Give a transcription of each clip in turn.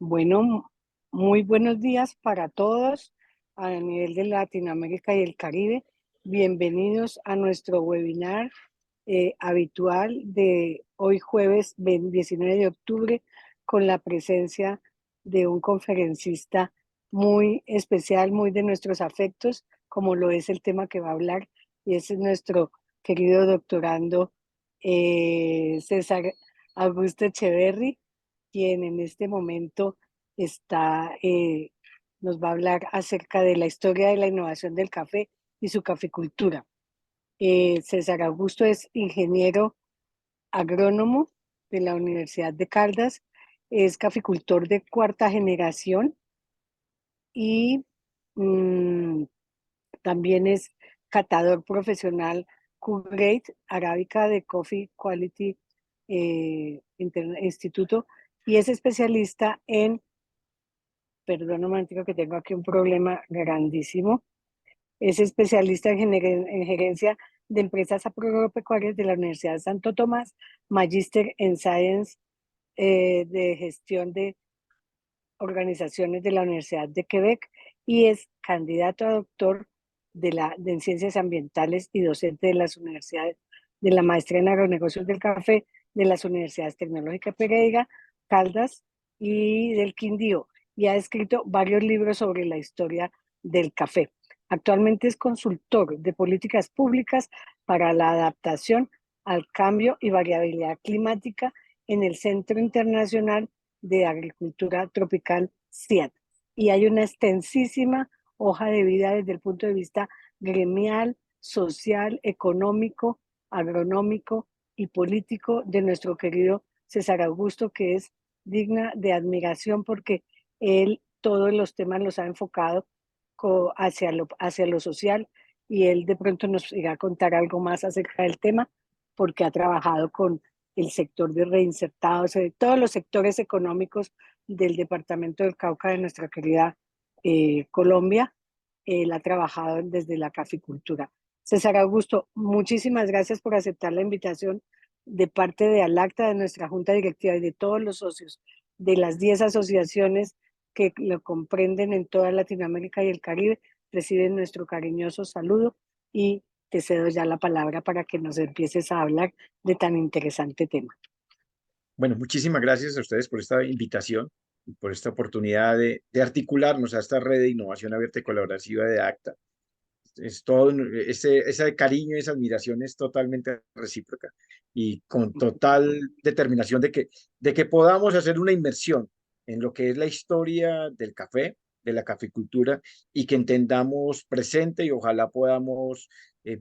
Bueno, muy buenos días para todos a nivel de Latinoamérica y el Caribe. Bienvenidos a nuestro webinar habitual de hoy jueves 19 de octubre con la presencia de un conferencista muy especial, muy de nuestros afectos, como lo es el tema que va a hablar, y ese es nuestro querido doctorando César Augusto Echeverry, quien en este momento nos va a hablar acerca de la historia de la innovación del café y su caficultura. César Augusto es ingeniero agrónomo de la Universidad de Caldas, es caficultor de cuarta generación y mmm, también es catador profesional Q-Grade Arábica de Coffee Quality Instituto, y es especialista en, perdón un momentico que tengo aquí un problema grandísimo, es especialista en gerencia de empresas agropecuarias de la Universidad de Santo Tomás, magíster en Science de gestión de organizaciones de la Universidad de Quebec, y es candidato a doctor en ciencias ambientales y docente de las universidades de la maestría en agronegocios del café de las universidades tecnológicas Pereira, Caldas y del Quindío, y ha escrito varios libros sobre la historia del café. Actualmente es consultor de políticas públicas para la adaptación al cambio y variabilidad climática en el Centro Internacional de Agricultura Tropical CIAT. Y hay una extensísima hoja de vida desde el punto de vista gremial, social, económico, agronómico y político de nuestro querido César Augusto, que es digna de admiración porque él todos los temas los ha enfocado hacia lo social, y él de pronto nos irá a contar algo más acerca del tema porque ha trabajado con el sector de reinsertados, de todos los sectores económicos del departamento del Cauca de nuestra querida Colombia. Él ha trabajado desde la caficultura. César Augusto, muchísimas gracias por aceptar la invitación de parte de ALACTA, de nuestra junta directiva y de todos los socios de las 10 asociaciones que lo comprenden en toda Latinoamérica y el Caribe. Reciben nuestro cariñoso saludo y te cedo ya la palabra para que nos empieces a hablar de tan interesante tema. Bueno, muchísimas gracias a ustedes por esta invitación y por esta oportunidad de articularnos a esta red de innovación abierta y colaborativa de ACTA. Es todo ese cariño, esa admiración es totalmente recíproca y con total determinación de que podamos hacer una inmersión en lo que es la historia del café, de la caficultura, y que entendamos presente y ojalá podamos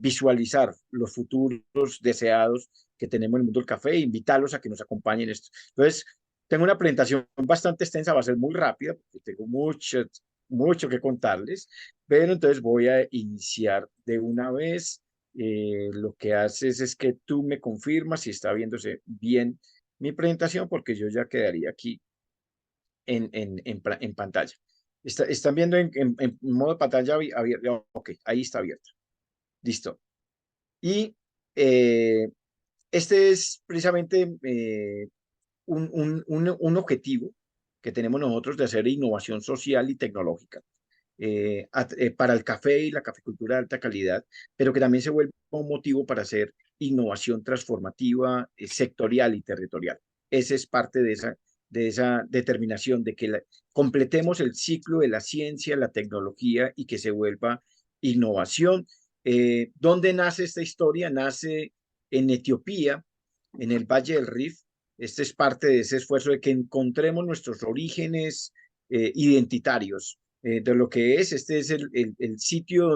visualizar los futuros deseados que tenemos en el mundo del café e invitarlos a que nos acompañen en esto. Entonces, tengo una presentación bastante extensa, va a ser muy rápida, porque tengo mucho que contarles, pero entonces voy a iniciar de una vez. Lo que haces es que tú me confirmas si está viéndose bien mi presentación, porque yo ya quedaría aquí en pantalla. ¿Están viendo en modo pantalla abierta? Ok, ahí está abierto. Listo. Y este es precisamente un objetivo que tenemos nosotros de hacer innovación social y tecnológica para el café y la caficultura de alta calidad, pero que también se vuelve un motivo para hacer innovación transformativa, sectorial y territorial. Ese es parte de esa determinación de que completemos el ciclo de la ciencia, la tecnología y que se vuelva innovación. ¿Dónde nace esta historia? Nace en Etiopía, en el Valle del Rif. Este es parte de ese esfuerzo de que encontremos nuestros orígenes identitarios de lo que es. Este es el sitio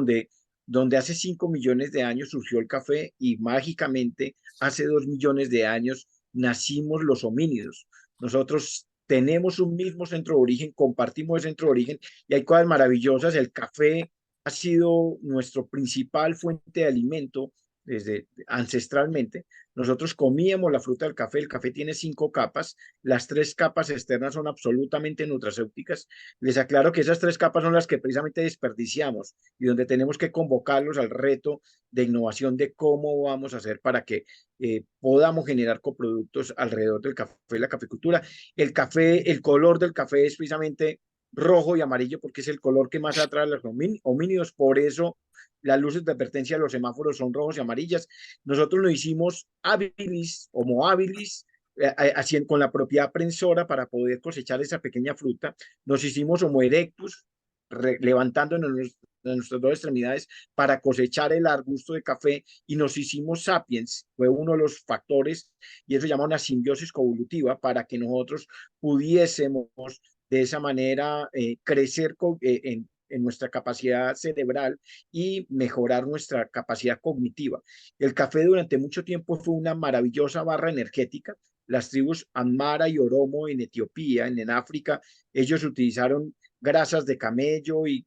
donde hace 5 millones de años surgió el café y mágicamente hace 2 millones de años nacimos los homínidos. Nosotros tenemos un mismo centro de origen, compartimos el centro de origen y hay cosas maravillosas. El café ha sido nuestro principal fuente de alimento desde ancestralmente, nosotros comíamos la fruta del café. El café tiene 5 capas. Las 3 capas externas son absolutamente nutracéuticas. Les aclaro que esas 3 capas son las que precisamente desperdiciamos y donde tenemos que convocarlos al reto de innovación de cómo vamos a hacer para que podamos generar coproductos alrededor del café y la caficultura. El café, el color del café es precisamente rojo y amarillo porque es el color que más atrae a los homínidos. Por eso las luces de advertencia de los semáforos son rojos y amarillas. Nosotros lo hicimos habilis, homo habilis, con la propiedad prensora para poder cosechar esa pequeña fruta. Nos hicimos homo erectus, levantándonos de nuestras 2 extremidades para cosechar el arbusto de café, y nos hicimos sapiens, fue uno de los factores, y eso se llama una simbiosis coevolutiva, para que nosotros pudiésemos de esa manera crecer en nuestra capacidad cerebral y mejorar nuestra capacidad cognitiva. El café durante mucho tiempo fue una maravillosa barra energética. Las tribus Amara y Oromo en Etiopía, en África, ellos utilizaron grasas de camello y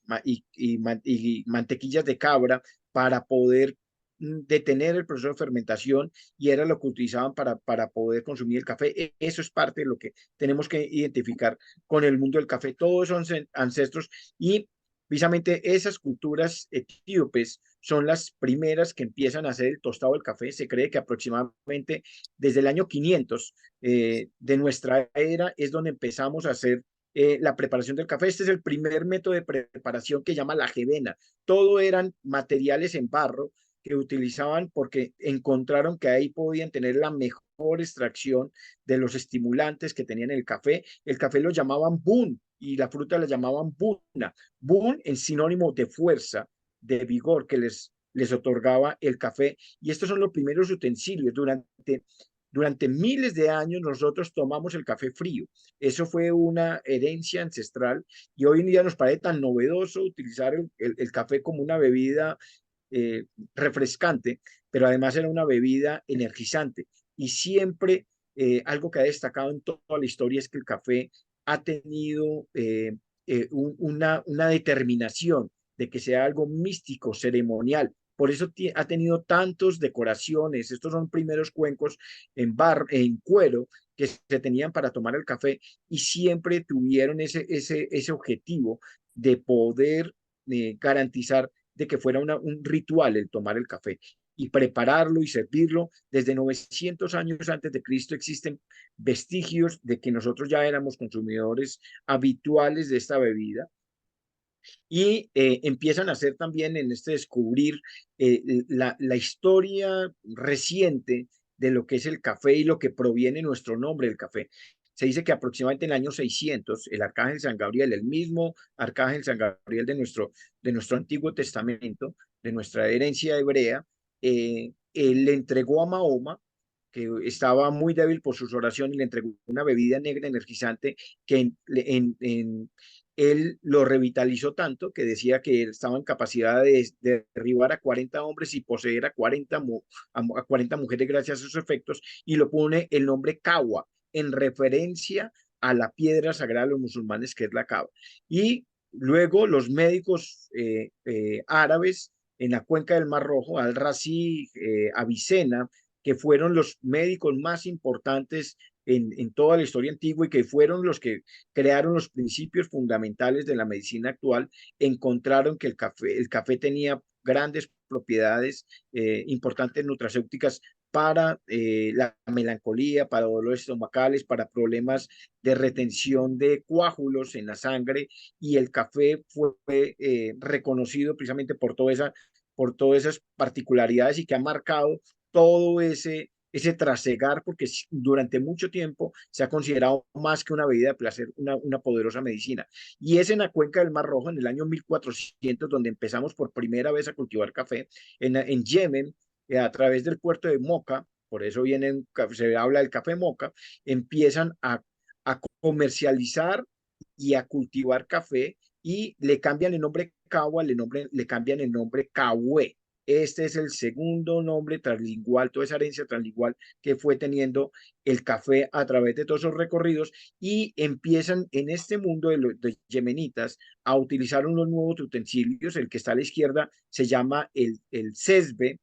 mantequillas de cabra para poder detener el proceso de fermentación, y era lo que utilizaban para poder consumir el café. Eso es parte de lo que tenemos que identificar con el mundo del café. Todos son ancestros, y precisamente esas culturas etíopes son las primeras que empiezan a hacer el tostado del café. Se cree que aproximadamente desde el año 500 de nuestra era es donde empezamos a hacer la preparación del café. Este es el primer método de preparación que llama la jevena. Todo eran materiales en barro que utilizaban porque encontraron que ahí podían tener la mejor extracción de los estimulantes que tenían el café. El café lo llamaban bun y la fruta la llamaban buna. Bun en sinónimo de fuerza, de vigor que les otorgaba el café. Y estos son los primeros utensilios. Durante miles de años nosotros tomamos el café frío. Eso fue una herencia ancestral, y hoy en día nos parece tan novedoso utilizar el café como una bebida eh, refrescante, pero además era una bebida energizante. Y siempre algo que ha destacado en toda la historia es que el café ha tenido una determinación de que sea algo místico, ceremonial. Por eso ha tenido tantas decoraciones. Estos son primeros cuencos en cuero que se tenían para tomar el café, y siempre tuvieron ese objetivo de poder garantizar de que fuera un ritual el tomar el café y prepararlo y servirlo. Desde 900 años antes de Cristo existen vestigios de que nosotros ya éramos consumidores habituales de esta bebida, y empiezan a hacer también en este descubrir la historia reciente de lo que es el café y lo que proviene nuestro nombre del café. Se dice que aproximadamente en el año 600, el arcángel San Gabriel, el mismo arcángel San Gabriel de nuestro Antiguo Testamento, de nuestra herencia hebrea, él le entregó a Mahoma, que estaba muy débil por sus oraciones, y le entregó una bebida negra energizante que él lo revitalizó tanto que decía que él estaba en capacidad de derribar a 40 hombres y poseer a 40 mujeres gracias a sus efectos, y lo pone el nombre Kawa en referencia a la piedra sagrada de los musulmanes, que es la Kaaba. Y luego los médicos árabes en la cuenca del Mar Rojo, Al-Razi, Avicena, que fueron los médicos más importantes en toda la historia antigua y que fueron los que crearon los principios fundamentales de la medicina actual, encontraron que el café tenía grandes propiedades importantes nutracéuticas para la melancolía, para dolores estomacales, para problemas de retención de coágulos en la sangre, y el café fue reconocido precisamente por todas esas particularidades, y que ha marcado todo ese trasegar, porque durante mucho tiempo se ha considerado más que una bebida de placer, una poderosa medicina. Y es en la cuenca del Mar Rojo, en el año 1400, donde empezamos por primera vez a cultivar café, en Yemen, a través del puerto de Moca. Por eso se habla del café Moca. Empiezan a comercializar y a cultivar café, y le cambian el nombre Cagua, le cambian el nombre Cahué. Este es el segundo nombre translingual, toda esa herencia translingual que fue teniendo el café a través de todos esos recorridos, y empiezan en este mundo de yemenitas a utilizar unos nuevos utensilios. El que está a la izquierda se llama el sesbe,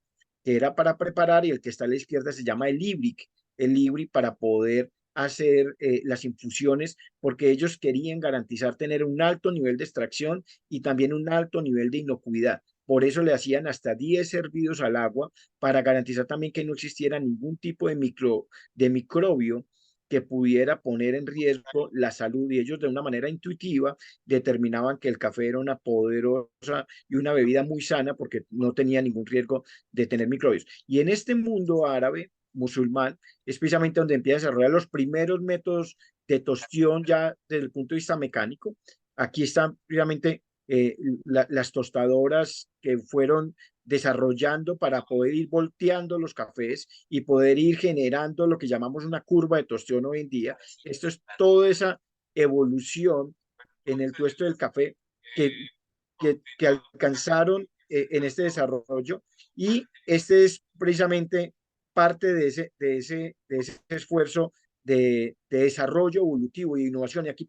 que era para preparar, y el que está a la izquierda se llama el Libri para poder hacer las infusiones, porque ellos querían garantizar tener un alto nivel de extracción y también un alto nivel de inocuidad. Por eso le hacían hasta 10 hervidos al agua para garantizar también que no existiera ningún tipo de microbio que pudiera poner en riesgo la salud, y ellos de una manera intuitiva determinaban que el café era una poderosa y una bebida muy sana porque no tenía ningún riesgo de tener microbios. Y en este mundo árabe, musulmán, es precisamente donde empieza a desarrollar los primeros métodos de tostión ya desde el punto de vista mecánico. Aquí están precisamente las tostadoras que fueron desarrollando para poder ir volteando los cafés y poder ir generando lo que llamamos una curva de tostión hoy en día. Esto es toda esa evolución en el tuesto del café que, que alcanzaron en este desarrollo, y este es precisamente parte de ese esfuerzo de desarrollo evolutivo y de innovación. Y aquí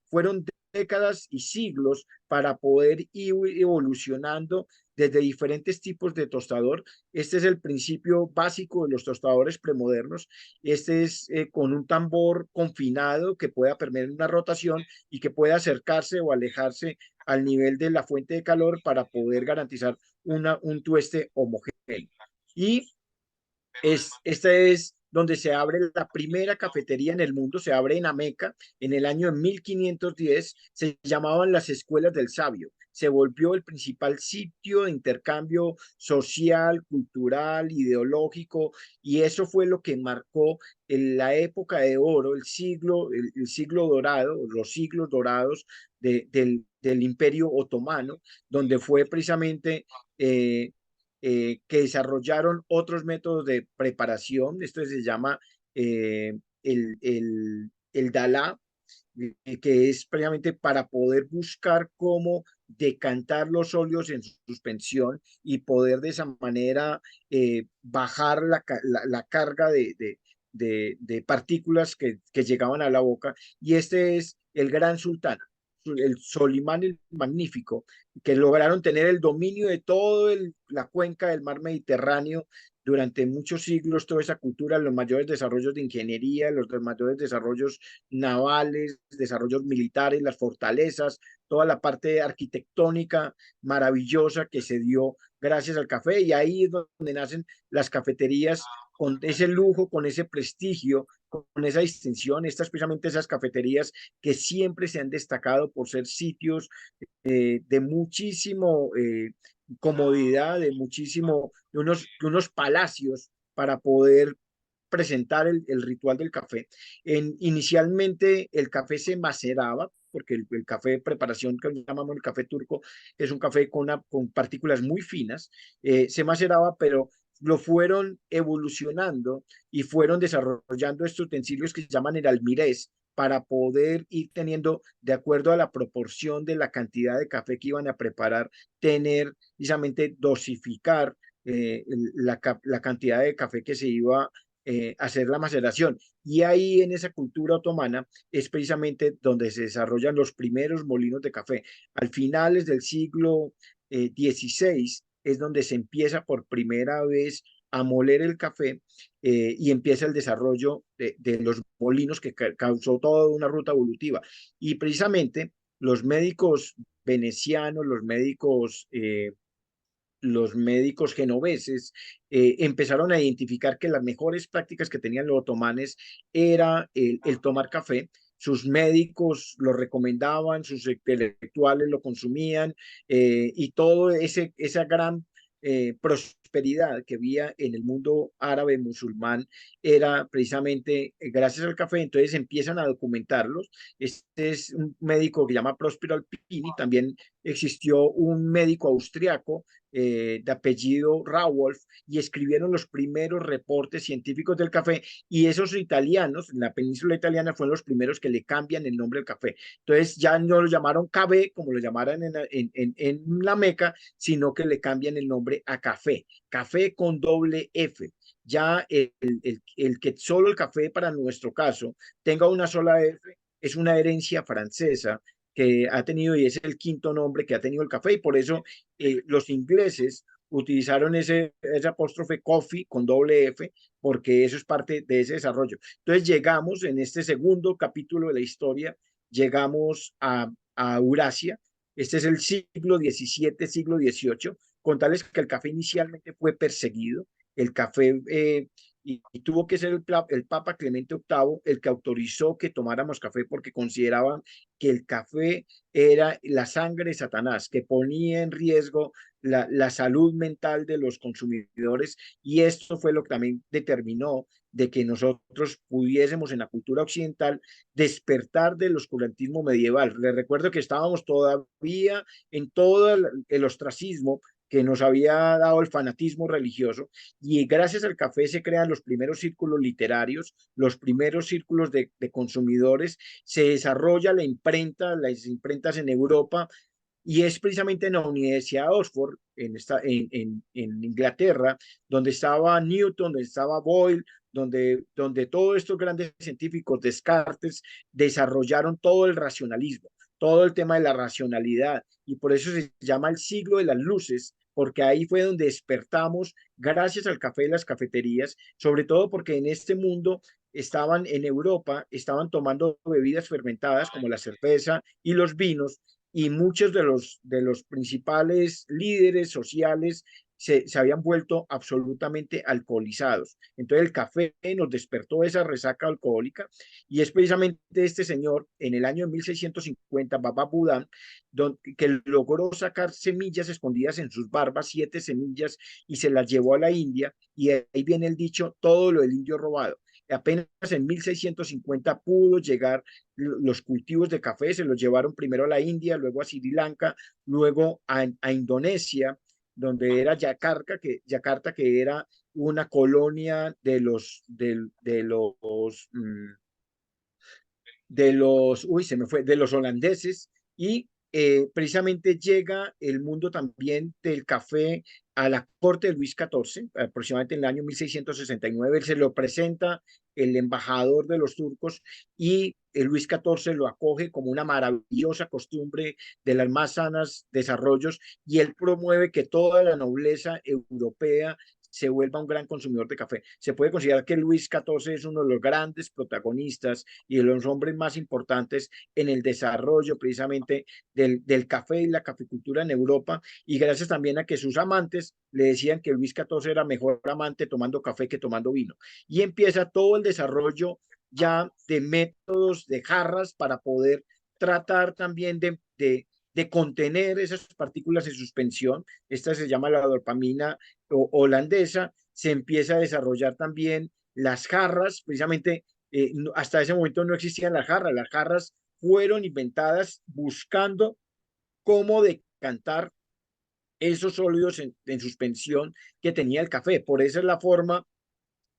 fueron décadas y siglos para poder ir evolucionando desde diferentes tipos de tostador. Este es el principio básico de los tostadores premodernos. Este es con un tambor confinado que pueda permitir una rotación y que pueda acercarse o alejarse al nivel de la fuente de calor para poder garantizar un tueste homogéneo. Y esta es donde se abre la primera cafetería en el mundo, se abre en Ameca en el año 1510, se llamaban las Escuelas del Sabio, se volvió el principal sitio de intercambio social, cultural, ideológico, y eso fue lo que marcó la época de oro, el siglo dorado, los siglos dorados del Imperio Otomano, donde fue precisamente que desarrollaron otros métodos de preparación. Esto se llama el Dalá, que es precisamente para poder buscar cómo decantar los óleos en suspensión y poder de esa manera bajar la carga de partículas que llegaban a la boca. Y este es el Gran Sultán, el Solimán el Magnífico, que lograron tener el dominio de toda la cuenca del mar Mediterráneo durante muchos siglos, toda esa cultura, los mayores desarrollos de ingeniería, los mayores desarrollos navales, desarrollos militares, las fortalezas, toda la parte arquitectónica maravillosa que se dio gracias al café. Y ahí es donde nacen las cafeterías con ese lujo, con ese prestigio, con esa distinción. Estas precisamente esas cafeterías que siempre se han destacado por ser sitios de muchísimo comodidad, de unos palacios para poder presentar el ritual del café. Inicialmente el café se maceraba, porque el café de preparación que llamamos el café turco es un café con partículas muy finas, se maceraba, pero lo fueron evolucionando y fueron desarrollando estos utensilios que se llaman el almirez, para poder ir teniendo, de acuerdo a la proporción de la cantidad de café que iban a preparar, tener precisamente dosificar la cantidad de café que se iba hacer la maceración. Y ahí en esa cultura otomana es precisamente donde se desarrollan los primeros molinos de café. Al finales del siglo XVI es donde se empieza por primera vez a moler el café y empieza el desarrollo de los molinos que causó toda una ruta evolutiva. Y precisamente los médicos venecianos, los médicos genoveses empezaron a identificar que las mejores prácticas que tenían los otomanes era el tomar café. Sus médicos lo recomendaban, sus intelectuales lo consumían, y todo esa gran prosperidad que había en el mundo árabe musulmán era precisamente gracias al café. Entonces empiezan a documentarlos. Este es un médico que se llama Próspero Alpini. También existió un médico austriaco de apellido Rawolf, y escribieron los primeros reportes científicos del café, y esos italianos en la península italiana fueron los primeros que le cambian el nombre al café. Entonces ya no lo llamaron café como lo llamaran en la Meca, sino que le cambian el nombre a café, café con doble F. Ya el que solo el café para nuestro caso tenga una sola F es una herencia francesa que ha tenido, y es el quinto nombre que ha tenido el café, y por eso los ingleses utilizaron ese apóstrofe coffee con doble F, porque eso es parte de ese desarrollo. Entonces llegamos en este segundo capítulo de la historia, llegamos a Eurasia. Este es el siglo XVII, siglo XVIII, con tales que el café inicialmente fue perseguido. El café, y tuvo que ser el Papa Clemente VIII el que autorizó que tomáramos café porque consideraban que el café era la sangre de Satanás, que ponía en riesgo la salud mental de los consumidores, y esto fue lo que también determinó de que nosotros pudiésemos en la cultura occidental despertar del oscurantismo medieval. Les recuerdo que estábamos todavía en todo el ostracismo que nos había dado el fanatismo religioso, y gracias al café se crean los primeros círculos literarios, los primeros círculos de consumidores, se desarrolla la imprenta, las imprentas en Europa, y es precisamente en la Universidad de Oxford, en Inglaterra, donde estaba Newton, donde estaba Boyle, donde todos estos grandes científicos, Descartes, desarrollaron todo el racionalismo, todo el tema de la racionalidad, y por eso se llama el siglo de las luces, porque ahí fue donde despertamos gracias al café de las cafeterías, sobre todo porque en este mundo estaban en Europa, estaban tomando bebidas fermentadas como la cerveza y los vinos, y muchos de los principales líderes sociales se habían vuelto absolutamente alcoholizados. Entonces el café nos despertó esa resaca alcohólica, y es precisamente este señor en el año de 1650, Baba Budan, que logró sacar semillas escondidas en sus barbas, 7 semillas, y se las llevó a la India, y ahí viene el dicho, todo lo del indio robado. Apenas en 1650 pudo llegar los cultivos de café, se los llevaron primero a la India, luego a Sri Lanka, luego a Indonesia, donde era Yakarta, que era una colonia de los holandeses, y precisamente llega el mundo también del café a la corte de Luis XIV, aproximadamente en el año 1669, él se lo presenta el embajador de los turcos, y Luis XIV lo acoge como una maravillosa costumbre de las más sanas desarrollos, y él promueve que toda la nobleza europea se vuelva un gran consumidor de café. Se puede considerar que Luis XIV es uno de los grandes protagonistas y de los hombres más importantes en el desarrollo precisamente del café y la caficultura en Europa, y gracias también a que sus amantes le decían que Luis XIV era mejor amante tomando café que tomando vino. Y empieza todo el desarrollo ya de métodos, de jarras, para poder tratar también de contener esas partículas en suspensión. Esta se llama la dopamina holandesa. Se empieza a desarrollar también las jarras, precisamente hasta ese momento no existían las jarras fueron inventadas buscando cómo decantar esos sólidos en suspensión que tenía el café. Por eso es la forma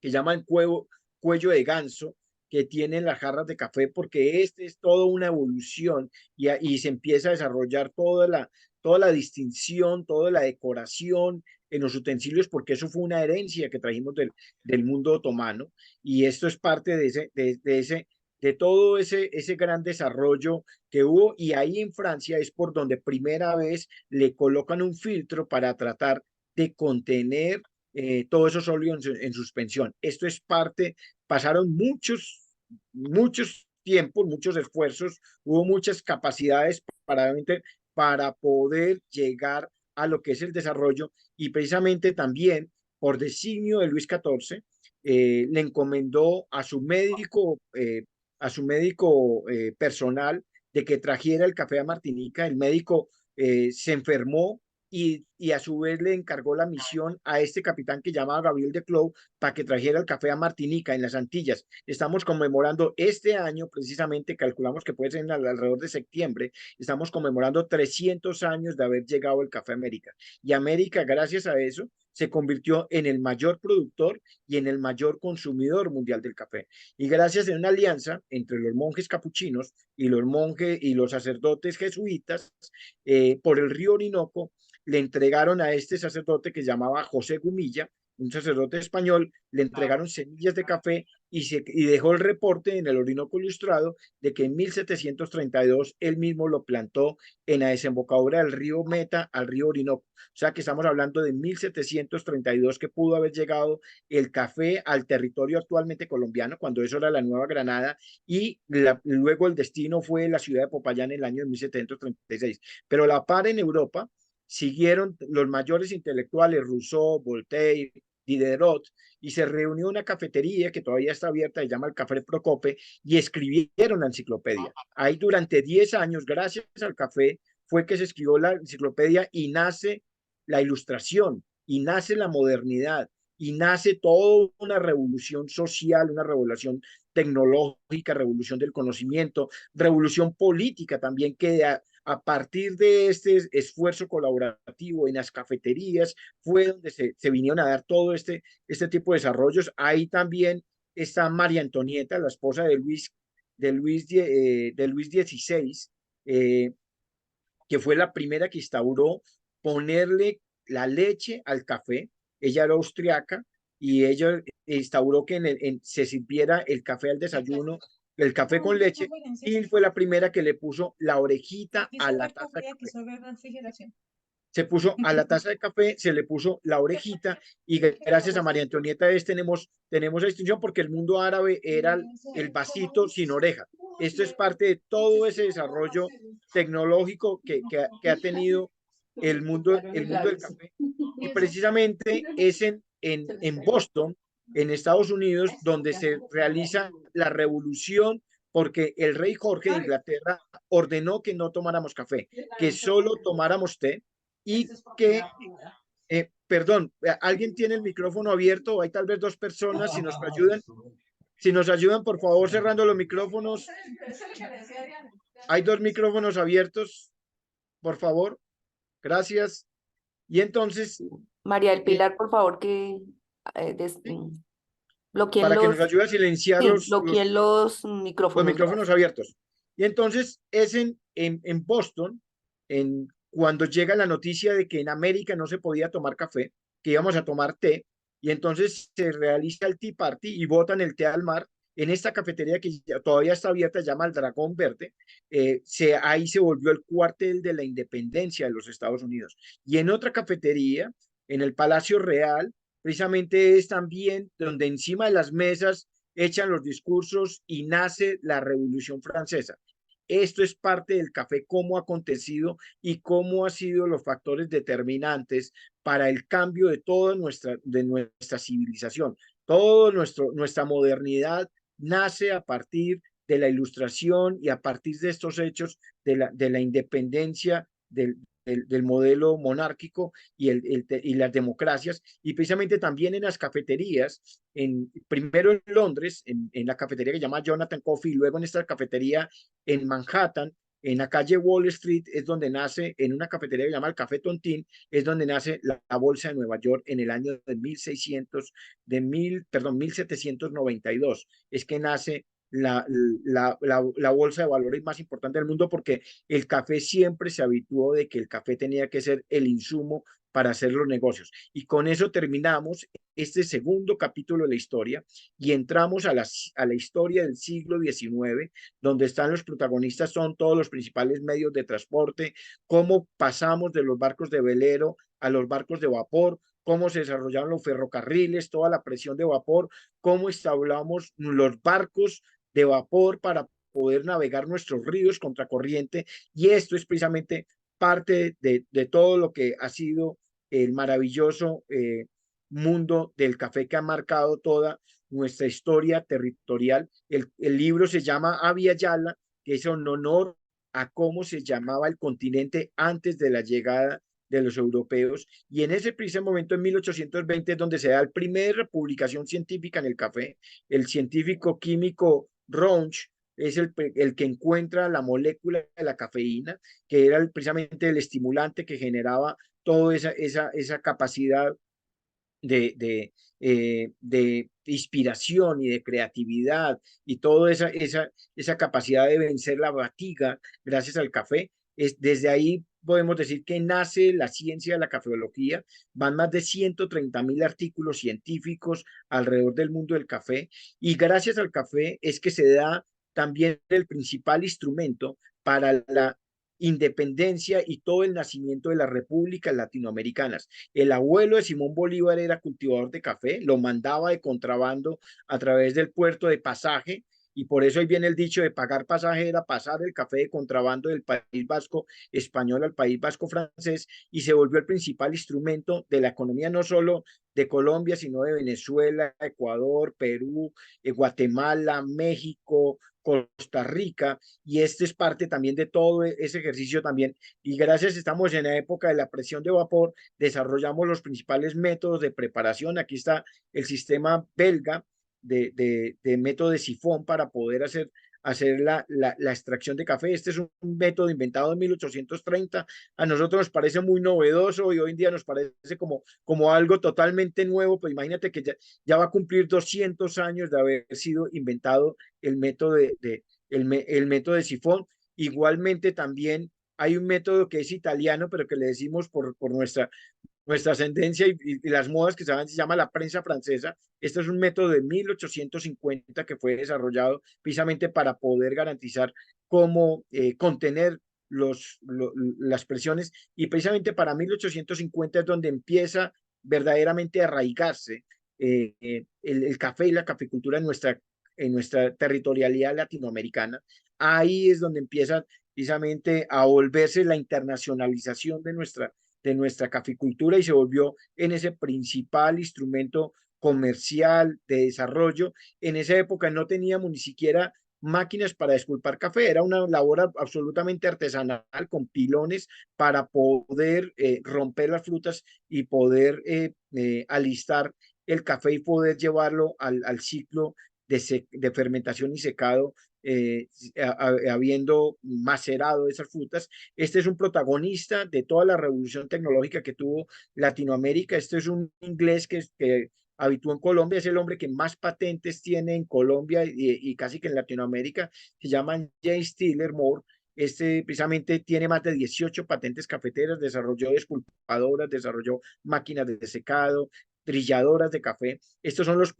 que llaman cuello de ganso que tienen las jarras de café, porque este es toda una evolución, y se empieza a desarrollar toda la distinción, toda la decoración en los utensilios, porque eso fue una herencia que trajimos del mundo otomano, y esto es parte de todo ese gran desarrollo que hubo, y ahí en Francia es por donde primera vez le colocan un filtro para tratar de contener todos esos óleos en suspensión. Esto es parte, pasaron muchos tiempos, muchos esfuerzos, hubo muchas capacidades para poder llegar a lo que es el desarrollo, y precisamente también por designio de Luis XIV le encomendó a su médico personal de que trajera el café a Martinica. El médico se enfermó, y a su vez le encargó la misión a este capitán que llamaba Gabriel de Clou para que trajera el café a Martinica, en las Antillas. Estamos conmemorando este año, precisamente, calculamos que puede ser en alrededor de septiembre, estamos conmemorando 300 años de haber llegado el café a América. Y América, gracias a eso, se convirtió en el mayor productor y en el mayor consumidor mundial del café. Y gracias a una alianza entre los monjes capuchinos y los monjes y los sacerdotes jesuitas, por el río Orinoco, le entregaron a este sacerdote que se llamaba José Gumilla, un sacerdote español, le entregaron semillas de café y dejó el reporte en el Orinoco Ilustrado de que en 1732 él mismo lo plantó en la desembocadura del río Meta al río Orinoco. O sea que estamos hablando de 1732 que pudo haber llegado el café al territorio actualmente colombiano, cuando eso era la Nueva Granada, y luego el destino fue la ciudad de Popayán en el año 1736. Pero a la par en Europa siguieron los mayores intelectuales, Rousseau, Voltaire, Diderot, y se reunió una cafetería que todavía está abierta, se llama el Café Procope, y escribieron la enciclopedia. Ahí durante 10 años, gracias al café, fue que se escribió la enciclopedia y nace la ilustración, y nace la modernidad, y nace toda una revolución social, una revolución tecnológica, revolución del conocimiento, revolución política también, que a partir de este esfuerzo colaborativo en las cafeterías fue donde se vinieron a dar todo este tipo de desarrollos. Ahí también está María Antonieta, la esposa de Luis XVI, eh, que fue la primera que instauró ponerle la leche al café. Ella era austriaca y ella instauró que se sirviera el café al desayuno, el café con leche, y fue la primera que le puso la orejita a la taza de café. Se puso a la taza de café, se le puso la orejita, y gracias a María Antonieta tenemos la distinción, porque el mundo árabe era el vasito sin oreja. Esto es parte de todo ese desarrollo tecnológico que ha tenido el mundo del café. Y precisamente es en Boston, en Estados Unidos, donde se realiza la revolución, porque el rey Jorge de Inglaterra ordenó que no tomáramos café, que solo tomáramos té, y que, perdón, alguien tiene el micrófono abierto, hay tal vez dos personas, si nos ayudan, por favor, cerrando los micrófonos. Hay dos micrófonos abiertos, por favor, gracias. Y entonces, María del eh, Pilar, por favor, que bloqueen para que nos los, ayude a silenciar sí, bloqueen los los micrófonos. micrófonos abiertos. Y entonces es en Boston, cuando llega la noticia de que en América no se podía tomar café, que íbamos a tomar té, y entonces se realiza el Tea Party y botan el té al mar en esta cafetería que todavía está abierta, se llama el Dragón Verde. Ahí se volvió el cuartel de la independencia de los Estados Unidos. Y en otra cafetería, en el Palacio Real, precisamente es también donde encima de las mesas echan los discursos y nace la Revolución Francesa. Esto es parte del café, cómo ha acontecido y cómo han sido los factores determinantes para el cambio de nuestra civilización. Nuestra modernidad nace a partir de la ilustración y a partir de estos hechos de la independencia del modelo monárquico y las democracias, y precisamente también en las cafeterías, primero en Londres, en la cafetería que se llama Jonathan Coffee, y luego en esta cafetería en Manhattan, en la calle Wall Street, es donde nace, en una cafetería que se llama el Café Tontín, es donde nace la Bolsa de Nueva York en el año de 1792. Es que nace la bolsa de valores más importante del mundo, porque el café siempre se habituó de que el café tenía que ser el insumo para hacer los negocios. Y con eso terminamos este segundo capítulo de la historia y entramos a la historia del siglo XIX, donde están los protagonistas, son todos los principales medios de transporte, cómo pasamos de los barcos de velero a los barcos de vapor, cómo se desarrollaron los ferrocarriles, toda la presión de vapor, cómo instauramos los barcos de vapor para poder navegar nuestros ríos contracorriente, y esto es precisamente parte de todo lo que ha sido el maravilloso mundo del café, que ha marcado toda nuestra historia territorial. El libro se llama Abya Yala, que es en honor a cómo se llamaba el continente antes de la llegada de los europeos, y en ese preciso momento, en 1820, es donde se da la primera publicación científica en el café. El científico químico Ronch es el que encuentra la molécula de la cafeína, que era precisamente el estimulante que generaba toda esa capacidad de inspiración y de creatividad, y toda esa capacidad de vencer la fatiga gracias al café. Desde ahí podemos decir que nace la ciencia de la cafeología. Van más de 130.000 artículos científicos alrededor del mundo del café, y gracias al café es que se da también el principal instrumento para la independencia y todo el nacimiento de las repúblicas latinoamericanas. El abuelo de Simón Bolívar era cultivador de café, lo mandaba de contrabando a través del puerto de Pasaje, y por eso ahí viene el dicho de pagar pasaje, era pasar el café de contrabando del País Vasco español al País Vasco francés, y se volvió el principal instrumento de la economía no solo de Colombia, sino de Venezuela, Ecuador, Perú, Guatemala, México, Costa Rica, y este es parte también de todo ese ejercicio también. Y gracias, estamos en la época de la presión de vapor, desarrollamos los principales métodos de preparación. Aquí está el sistema belga de método de sifón para poder hacer la extracción de café. Este es un método inventado en 1830. A nosotros nos parece muy novedoso y hoy en día nos parece como algo totalmente nuevo, pues imagínate que ya va a cumplir 200 años de haber sido inventado el método el método de sifón. Igualmente también hay un método que es italiano, pero que le decimos por nuestra ascendencia y las modas que se llama la prensa francesa. Este es un método de 1850 que fue desarrollado precisamente para poder garantizar cómo contener las presiones, y precisamente para 1850 es donde empieza verdaderamente a arraigarse el café y la caficultura en nuestra territorialidad latinoamericana. Ahí es donde empieza precisamente a volverse la internacionalización de nuestra caficultura, y se volvió en ese principal instrumento comercial de desarrollo. En esa época no teníamos ni siquiera máquinas para despulpar café, era una labor absolutamente artesanal con pilones para poder romper las frutas y poder alistar el café y poder llevarlo al ciclo de fermentación y secado, habiendo macerado esas frutas. Este es un protagonista de toda la revolución tecnológica que tuvo Latinoamérica. Este es un inglés que habitó en Colombia, es el hombre que más patentes tiene en Colombia y casi que en Latinoamérica. Se llama James Tiller Moore. Este precisamente tiene más de 18 patentes cafeteras, desarrolló despulpadoras, desarrolló máquinas de secado, trilladoras de café. Estos son los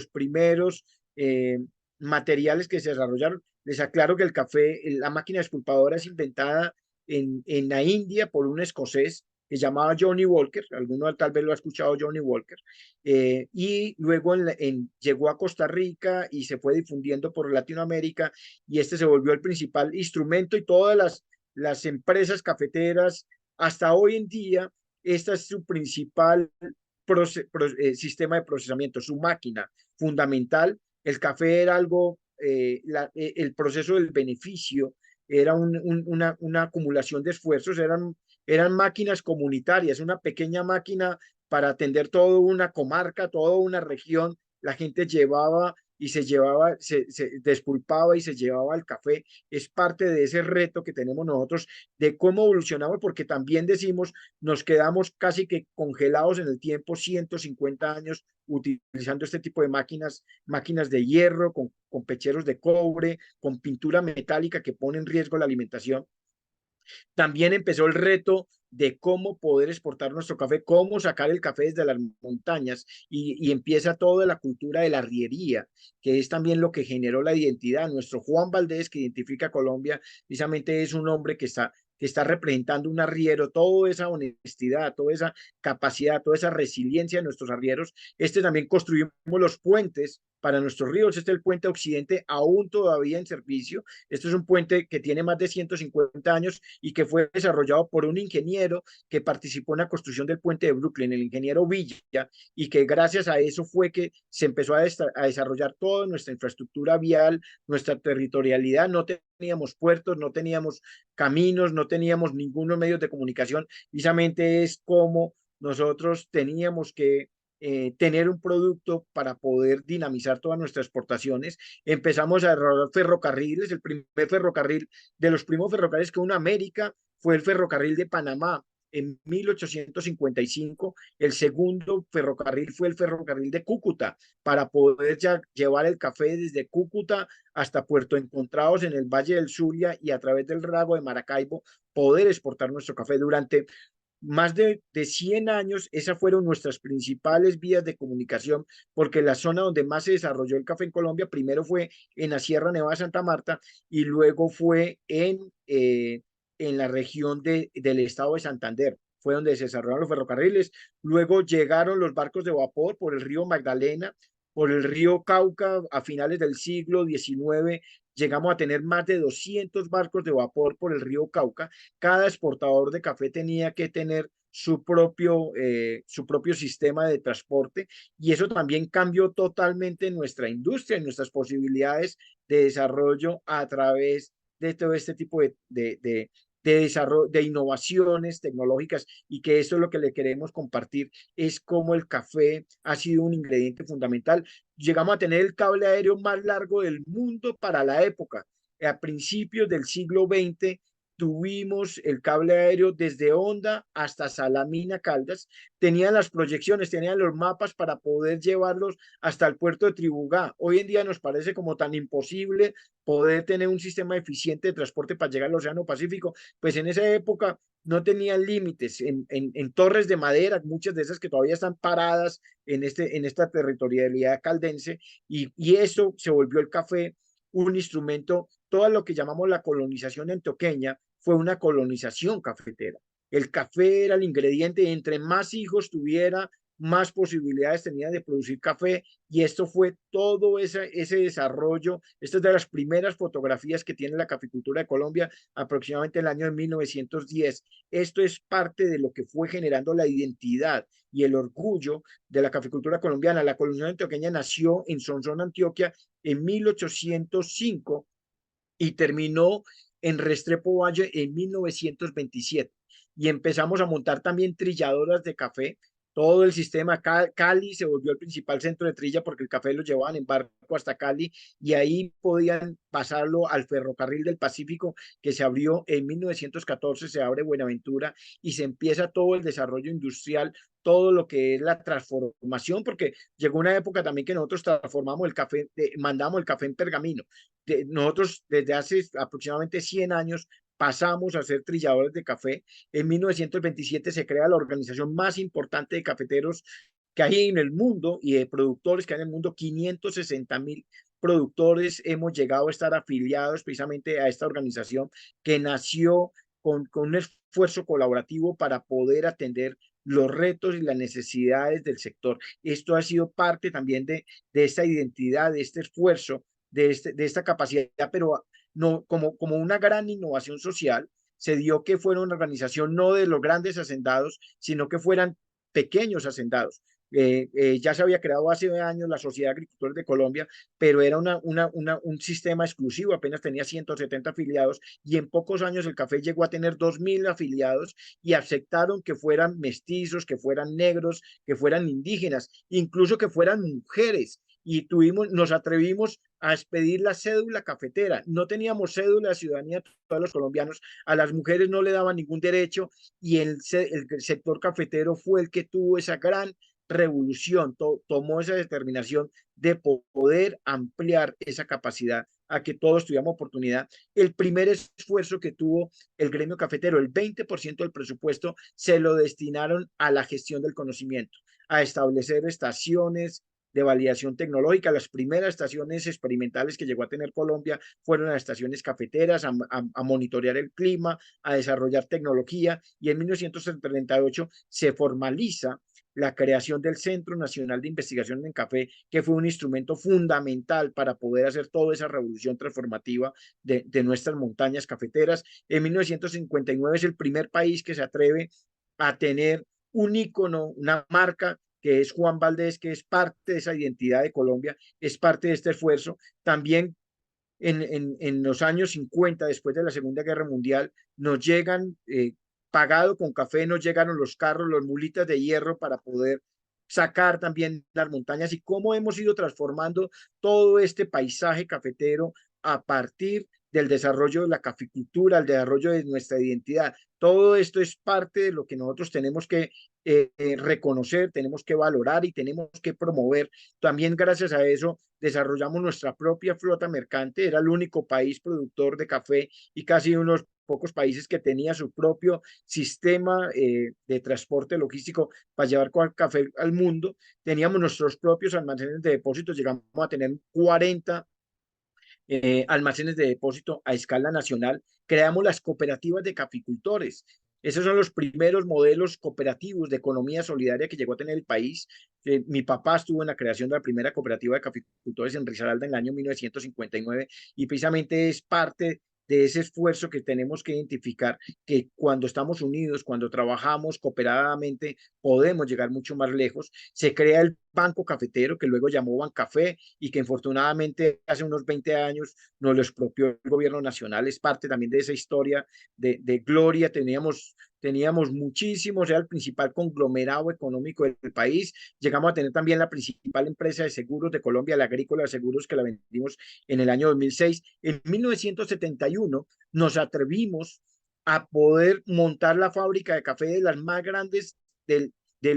primeros eh, materiales que se desarrollaron. Les aclaro que el café, la máquina despulpadora es inventada en la India por un escocés que se llamaba Johnny Walker. Alguno tal vez lo ha escuchado, Johnny Walker. Y luego llegó a Costa Rica y se fue difundiendo por Latinoamérica, y este se volvió el principal instrumento, y todas las empresas cafeteras hasta hoy en día, esta es su principal sistema de procesamiento, su máquina fundamental. El café era algo, el proceso del beneficio era una acumulación de esfuerzos, eran máquinas comunitarias, una pequeña máquina para atender toda una comarca, toda una región. La gente llevaba y se despulpaba y se llevaba el café. Es parte de ese reto que tenemos nosotros de cómo evolucionamos, porque también decimos, nos quedamos casi que congelados en el tiempo, 150 años utilizando este tipo de máquinas de hierro, con pecheros de cobre, con pintura metálica que pone en riesgo la alimentación. También empezó el reto de cómo poder exportar nuestro café, cómo sacar el café desde las montañas, y empieza toda la cultura de la arriería, que es también lo que generó la identidad. Nuestro Juan Valdés, que identifica a Colombia, precisamente es un hombre que está representando un arriero, toda esa honestidad, toda esa capacidad, toda esa resiliencia de nuestros arrieros. También construimos los puentes para nuestros ríos. El puente Occidente, aún todavía en servicio. Es un puente que tiene más de 150 años y que fue desarrollado por un ingeniero que participó en la construcción del puente de Brooklyn, el ingeniero Villa, y que gracias a eso fue que se empezó a desarrollar toda nuestra infraestructura vial, nuestra territorialidad. No teníamos puertos, no teníamos caminos, no teníamos ninguno medios de comunicación. Precisamente es como nosotros teníamos que tener un producto para poder dinamizar todas nuestras exportaciones. Empezamos a desarrollar ferrocarriles. El primer ferrocarril, de los primeros ferrocarriles que hubo en América, fue el ferrocarril de Panamá, en 1855. El segundo ferrocarril fue el ferrocarril de Cúcuta, para poder ya llevar el café desde Cúcuta hasta Puerto Encontrados en el Valle del Zulia y a través del lago de Maracaibo poder exportar nuestro café. Durante más de 100 años, esas fueron nuestras principales vías de comunicación, porque la zona donde más se desarrolló el café en Colombia, primero fue en la Sierra Nevada de Santa Marta y luego fue en la región del estado de Santander. Fue donde se desarrollaron los ferrocarriles. Luego llegaron los barcos de vapor por el río Magdalena, por el río Cauca a finales del siglo XIX. Llegamos a tener más de 200 barcos de vapor por el río Cauca. Cada exportador de café tenía que tener su propio sistema de transporte, y eso también cambió totalmente nuestra industria y nuestras posibilidades de desarrollo a través de todo este tipo de desarrollo, de innovaciones tecnológicas, y que esto es lo que le queremos compartir, es cómo el café ha sido un ingrediente fundamental. Llegamos a tener el cable aéreo más largo del mundo para la época. A principios del siglo XX tuvimos el cable aéreo desde Honda hasta Salamina, Caldas. Tenían las proyecciones, tenían los mapas para poder llevarlos hasta el puerto de Tribugá. Hoy en día nos parece como tan imposible poder tener un sistema eficiente de transporte para llegar al Océano Pacífico. Pues en esa época no tenían límites en torres de madera, muchas de esas que todavía están paradas en esta territorialidad caldense, y eso se volvió el café un instrumento. Todo lo que llamamos la colonización antioqueña fue una colonización cafetera. El café era el ingrediente, y entre más hijos tuviera, más posibilidades tenía de producir café, y esto fue todo ese desarrollo. Esta es de las primeras fotografías que tiene la caficultura de Colombia, aproximadamente en el año de 1910. Esto es parte de lo que fue generando la identidad y el orgullo de la caficultura colombiana. La colonización antioqueña nació en Sonsón, Antioquia, en 1805 y terminó en Restrepo Valle en 1927. Y empezamos a montar también trilladoras de café. Todo el sistema, Cali se volvió el principal centro de trilla, porque el café lo llevaban en barco hasta Cali, y ahí podían pasarlo al ferrocarril del Pacífico, que se abrió en 1914. Se abre Buenaventura y se empieza todo el desarrollo industrial, todo lo que es la transformación, porque llegó una época también que nosotros transformamos el café, mandamos el café en pergamino. Nosotros desde hace aproximadamente 100 años pasamos a ser trilladores de café. En 1927 se crea la organización más importante de cafeteros que hay en el mundo y de productores que hay en el mundo. 560.000 productores hemos llegado a estar afiliados precisamente a esta organización, que nació con un esfuerzo colaborativo para poder atender los retos y las necesidades del sector. Esto ha sido parte también de esta identidad, de este esfuerzo, de esta capacidad, pero no, como una gran innovación social. Se dio que fuera una organización no de los grandes hacendados, sino que fueran pequeños hacendados. Ya se había creado hace años la Sociedad de Agricultores de Colombia, pero era un sistema exclusivo, apenas tenía 170 afiliados, y en pocos años el café llegó a tener 2.000 afiliados, y aceptaron que fueran mestizos, que fueran negros, que fueran indígenas, incluso que fueran mujeres, y nos atrevimos a expedir la cédula cafetera. No teníamos cédula de ciudadanía todos los colombianos, a las mujeres no le daban ningún derecho, y el sector cafetero fue el que tuvo esa gran revolución, tomó esa determinación de poder ampliar esa capacidad a que todos tuviéramos oportunidad. El primer esfuerzo que tuvo el gremio cafetero, el 20% del presupuesto se lo destinaron a la gestión del conocimiento, a establecer estaciones de validación tecnológica. Las primeras estaciones experimentales que llegó a tener Colombia fueron las estaciones cafeteras, a monitorear el clima, a desarrollar tecnología, y en 1938 se formaliza la creación del Centro Nacional de Investigación en Café, que fue un instrumento fundamental para poder hacer toda esa revolución transformativa de nuestras montañas cafeteras. En 1959 es el primer país que se atreve a tener un ícono, una marca, que es Juan Valdez, que es parte de esa identidad de Colombia, es parte de este esfuerzo. También en los años 50, después de la Segunda Guerra Mundial, nos llegan, pagado con café, nos llegaron los carros, los mulitas de hierro, para poder sacar también las montañas, y cómo hemos ido transformando todo este paisaje cafetero a partir del desarrollo de la caficultura, el desarrollo de nuestra identidad. Todo esto es parte de lo que nosotros tenemos que reconocer, tenemos que valorar y tenemos que promover. También gracias a eso desarrollamos nuestra propia flota mercante. Era el único país productor de café y casi unos pocos países que tenía su propio sistema de transporte logístico para llevar café al mundo. Teníamos nuestros propios almacenes de depósitos, llegamos a tener 40 almacenes de depósito a escala nacional. Creamos las cooperativas de caficultores. Esos son los primeros modelos cooperativos de economía solidaria que llegó a tener el país. Mi papá estuvo en la creación de la primera cooperativa de caficultores en Risaralda en el año 1959 y precisamente es parte de ese esfuerzo que tenemos que identificar, que cuando estamos unidos, cuando trabajamos cooperadamente, podemos llegar mucho más lejos. Se crea el Banco Cafetero, que luego llamó Bancafé, y que infortunadamente hace unos 20 años nos lo expropió el gobierno nacional. Es parte también de esa historia de gloria. Teníamos muchísimos, era el principal conglomerado económico del país. Llegamos a tener también la principal empresa de seguros de Colombia, la Agrícola de Seguros, que la vendimos en el año 2006. En 1971 nos atrevimos a poder montar la fábrica de café de las más grandes del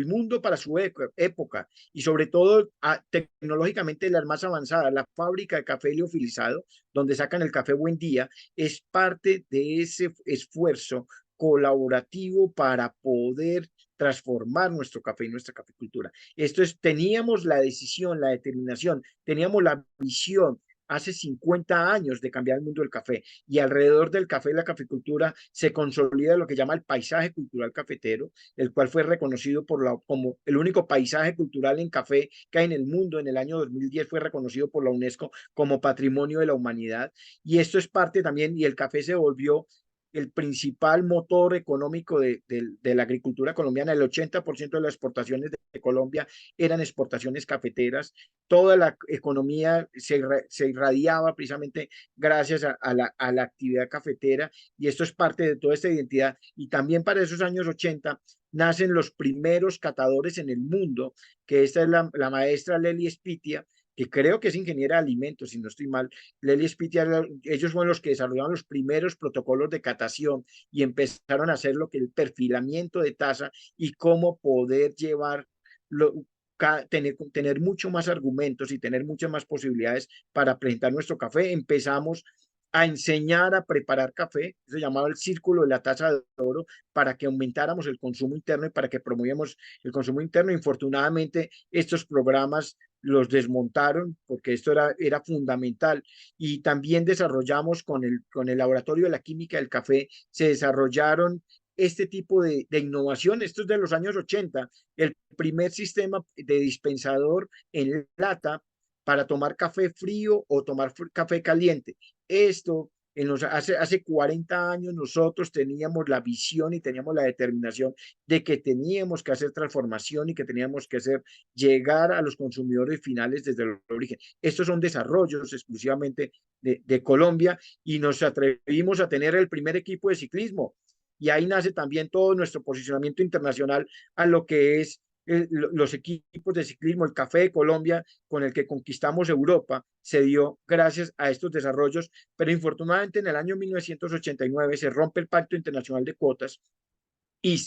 mundo para su época y sobre todo tecnológicamente las más avanzadas. La fábrica de café liofilizado, donde sacan el café Buen Día, es parte de ese esfuerzo colaborativo para poder transformar nuestro café y nuestra caficultura. Esto es, teníamos la decisión, la determinación, teníamos la visión hace 50 años de cambiar el mundo del café y alrededor del café y la caficultura se consolida lo que llama el paisaje cultural cafetero, el cual fue reconocido como el único paisaje cultural en café que hay en el mundo. En el año 2010 fue reconocido por la UNESCO como Patrimonio de la Humanidad y esto es parte también, y el café se volvió el principal motor económico de la agricultura colombiana. El 80% de las exportaciones de Colombia eran exportaciones cafeteras. Toda la economía se irradiaba precisamente gracias a la actividad cafetera y esto es parte de toda esta identidad. Y también para esos años 80 nacen los primeros catadores en el mundo, que esta es la maestra Lely Spitia, que creo que es ingeniera de alimentos, si no estoy mal. Lely Spitia, ellos fueron los que desarrollaron los primeros protocolos de catación y empezaron a hacer lo que el perfilamiento de taza y cómo poder llevar tener mucho más argumentos y tener muchas más posibilidades para presentar nuestro café. Empezamos a enseñar a preparar café, se llamaba el círculo de la taza de oro, para que aumentáramos el consumo interno y para que promoviéramos el consumo interno. Infortunadamente, estos programas los desmontaron porque esto era fundamental y también desarrollamos con el laboratorio de la química del café, se desarrollaron este tipo de innovación. Esto es de los años 80, el primer sistema de dispensador en lata para tomar café frío o tomar café caliente. Esto hace 40 años nosotros teníamos la visión y teníamos la determinación de que teníamos que hacer transformación y que teníamos que llegar a los consumidores finales desde el origen. Estos son desarrollos exclusivamente de Colombia y nos atrevimos a tener el primer equipo de ciclismo y ahí nace también todo nuestro posicionamiento internacional a lo que es los equipos de ciclismo. El Café de Colombia, con el que conquistamos Europa, se dio gracias a estos desarrollos, pero infortunadamente en el año 1989 se rompe el Pacto Internacional de Cuotas y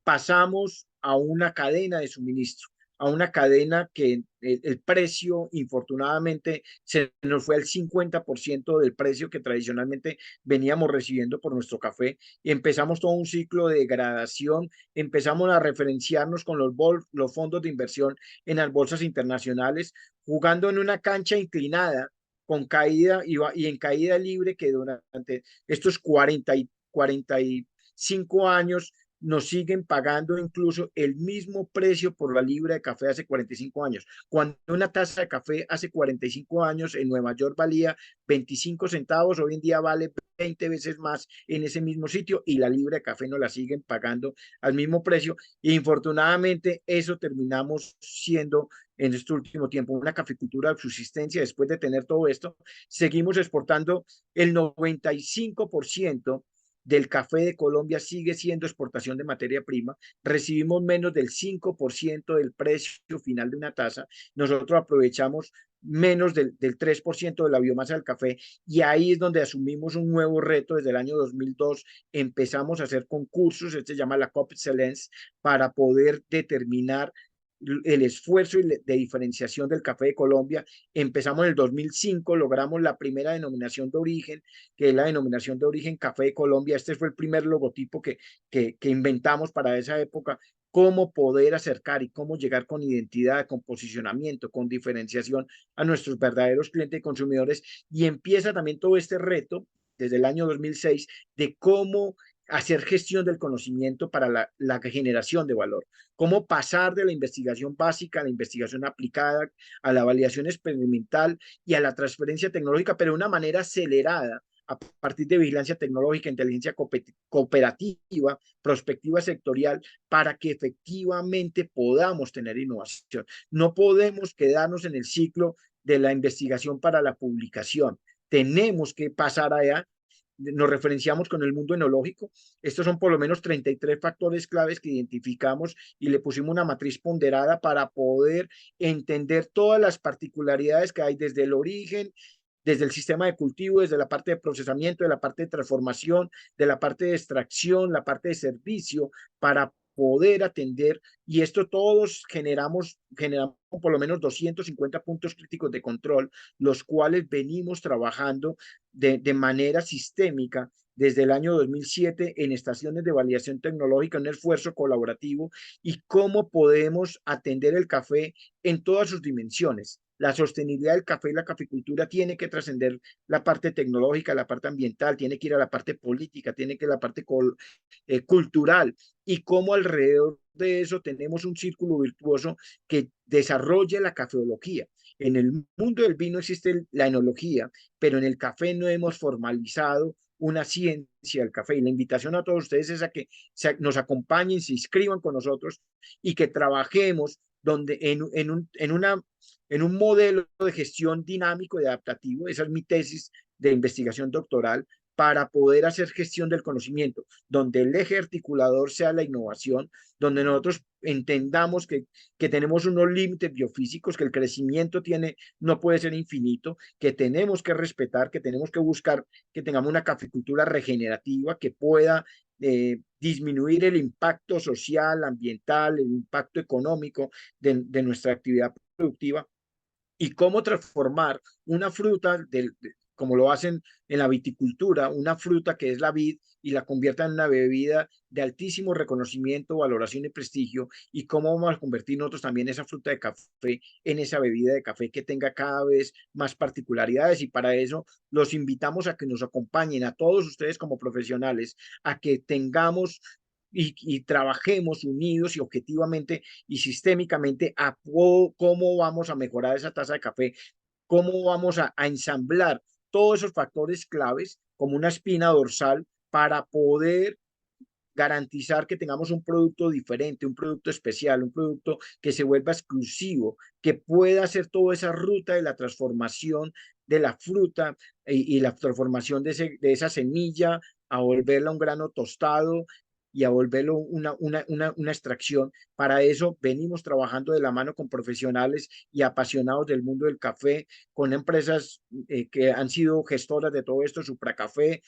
pasamos a una cadena de suministro, a una cadena que el precio, infortunadamente, se nos fue al 50% del precio que tradicionalmente veníamos recibiendo por nuestro café y empezamos todo un ciclo de degradación, empezamos a referenciarnos con los fondos de inversión en las bolsas internacionales, jugando en una cancha inclinada con caída y en caída libre que durante estos 45 años nos siguen pagando incluso el mismo precio por la libra de café hace 45 años. Cuando una taza de café hace 45 años en Nueva York valía 25 centavos, hoy en día vale 20 veces más en ese mismo sitio y la libra de café nos la siguen pagando al mismo precio. Y infortunadamente eso terminamos siendo en este último tiempo una caficultura de subsistencia. Después de tener todo esto, seguimos exportando el 95% del café de Colombia sigue siendo exportación de materia prima, recibimos menos del 5% del precio final de una taza. Nosotros aprovechamos menos del 3% de la biomasa del café, y ahí es donde asumimos un nuevo reto. Desde el año 2002 empezamos a hacer concursos, este se llama la COP Excellence, para poder determinar el esfuerzo de diferenciación del café de Colombia. Empezamos en el 2005, logramos la primera denominación de origen, que es la denominación de origen Café de Colombia. Este fue el primer logotipo que inventamos para esa época. Cómo poder acercar y cómo llegar con identidad, con posicionamiento, con diferenciación a nuestros verdaderos clientes y consumidores. Y empieza también todo este reto desde el año 2006 de cómo hacer gestión del conocimiento para la generación de valor, cómo pasar de la investigación básica a la investigación aplicada, a la validación experimental y a la transferencia tecnológica, pero de una manera acelerada a partir de vigilancia tecnológica, inteligencia cooperativa, prospectiva sectorial, para que efectivamente podamos tener innovación. No podemos quedarnos en el ciclo de la investigación para la publicación. Tenemos que pasar allá. Nos referenciamos con el mundo enológico. Estos son por lo menos 33 factores claves que identificamos y le pusimos una matriz ponderada para poder entender todas las particularidades que hay desde el origen, desde el sistema de cultivo, desde la parte de procesamiento, de la parte de transformación, de la parte de extracción, la parte de servicio, para poder atender. Y esto todos generamos por lo menos 250 puntos críticos de control, los cuales venimos trabajando de manera sistémica desde el año 2007 en estaciones de validación tecnológica, un esfuerzo colaborativo, y cómo podemos atender el café en todas sus dimensiones. La sostenibilidad del café y la caficultura tiene que trascender la parte tecnológica, la parte ambiental, tiene que ir a la parte política, tiene que ir a la parte cultural, y cómo alrededor de eso tenemos un círculo virtuoso que desarrolla la cafeología. En el mundo del vino existe la enología, pero en el café no hemos formalizado una ciencia del café. Y la invitación a todos ustedes es a que nos acompañen, se inscriban con nosotros y que trabajemos donde en un modelo de gestión dinámico y adaptativo. Esa es mi tesis de investigación doctoral, para poder hacer gestión del conocimiento, donde el eje articulador sea la innovación, donde nosotros entendamos que tenemos unos límites biofísicos, que el crecimiento no puede ser infinito, que tenemos que respetar, que tenemos que buscar que tengamos una caficultura regenerativa que pueda disminuir el impacto social, ambiental, el impacto económico de nuestra actividad productiva, y cómo transformar una fruta, como lo hacen en la viticultura, una fruta que es la vid, y la conviertan en una bebida de altísimo reconocimiento, valoración y prestigio, y cómo vamos a convertir nosotros también esa fruta de café en esa bebida de café que tenga cada vez más particularidades. Y para eso los invitamos a que nos acompañen a todos ustedes como profesionales, a que tengamos y trabajemos unidos y objetivamente y sistémicamente a cómo vamos a mejorar esa taza de café, cómo vamos a ensamblar todos esos factores claves como una espina dorsal para poder garantizar que tengamos un producto diferente, un producto especial, un producto que se vuelva exclusivo, que pueda hacer toda esa ruta de la transformación de la fruta y la transformación de esa semilla a volverla un grano tostado y a volverlo una extracción. Para eso venimos trabajando de la mano con profesionales y apasionados del mundo del café, con empresas que han sido gestoras de todo esto: Supracafé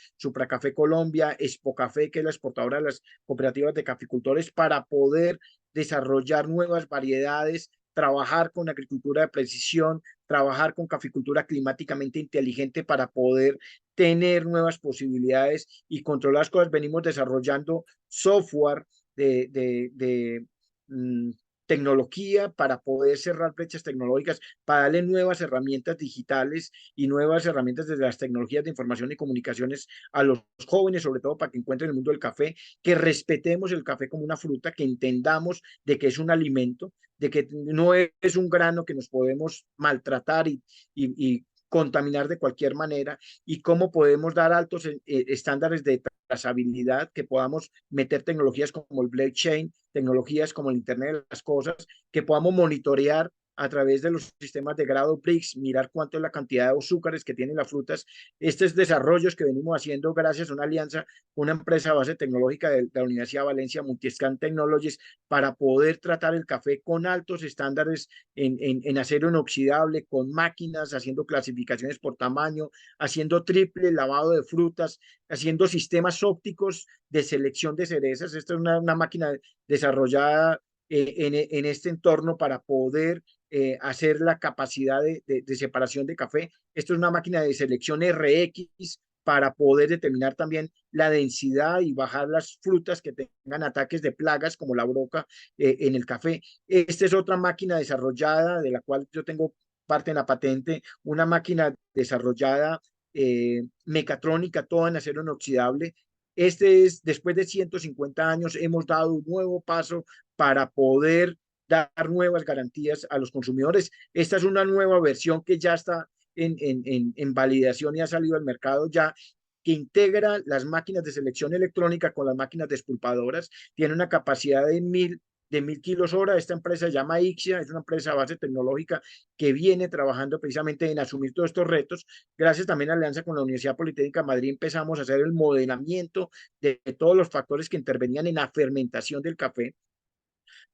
Colombia, Expocafé, que es la exportadora de las cooperativas de caficultores, para poder desarrollar nuevas variedades, trabajar con agricultura de precisión, trabajar con caficultura climáticamente inteligente para poder tener nuevas posibilidades y controlar las cosas. Venimos desarrollando software de tecnología para poder cerrar brechas tecnológicas, para darle nuevas herramientas digitales y nuevas herramientas desde las tecnologías de información y comunicaciones a los jóvenes, sobre todo para que encuentren el mundo del café, que respetemos el café como una fruta, que entendamos de que es un alimento, de que no es un grano que nos podemos maltratar y contaminar de cualquier manera, y cómo podemos dar altos estándares de trazabilidad, que podamos meter tecnologías como el blockchain, tecnologías como el Internet de las cosas, que podamos monitorear a través de los sistemas de grado Brix, mirar cuánto es la cantidad de azúcares que tienen las frutas. Estos desarrollos que venimos haciendo gracias a una alianza con una empresa de base tecnológica de la Universidad de Valencia, Multiscan Technologies, para poder tratar el café con altos estándares en acero inoxidable, con máquinas, haciendo clasificaciones por tamaño, haciendo triple lavado de frutas, haciendo sistemas ópticos de selección de cerezas. Esta es una máquina desarrollada en este entorno para poder hacer la capacidad de separación de café. Esto es una máquina de selección RX para poder determinar también la densidad y bajar las frutas que tengan ataques de plagas como la broca en el café. Esta es otra máquina desarrollada de la cual yo tengo parte en la patente, una máquina desarrollada mecatrónica, toda en acero inoxidable. Este es, después de 150 años, hemos dado un nuevo paso para poder dar nuevas garantías a los consumidores. Esta es una nueva versión que ya está en validación y ha salido al mercado ya, que integra las máquinas de selección electrónica con las máquinas despulpadoras. Tiene una capacidad de 1000 kilos hora. Esta empresa se llama Ixia, es una empresa de base tecnológica que viene trabajando precisamente en asumir todos estos retos. Gracias también a la alianza con la Universidad Politécnica de Madrid empezamos a hacer el modelamiento de todos los factores que intervenían en la fermentación del café,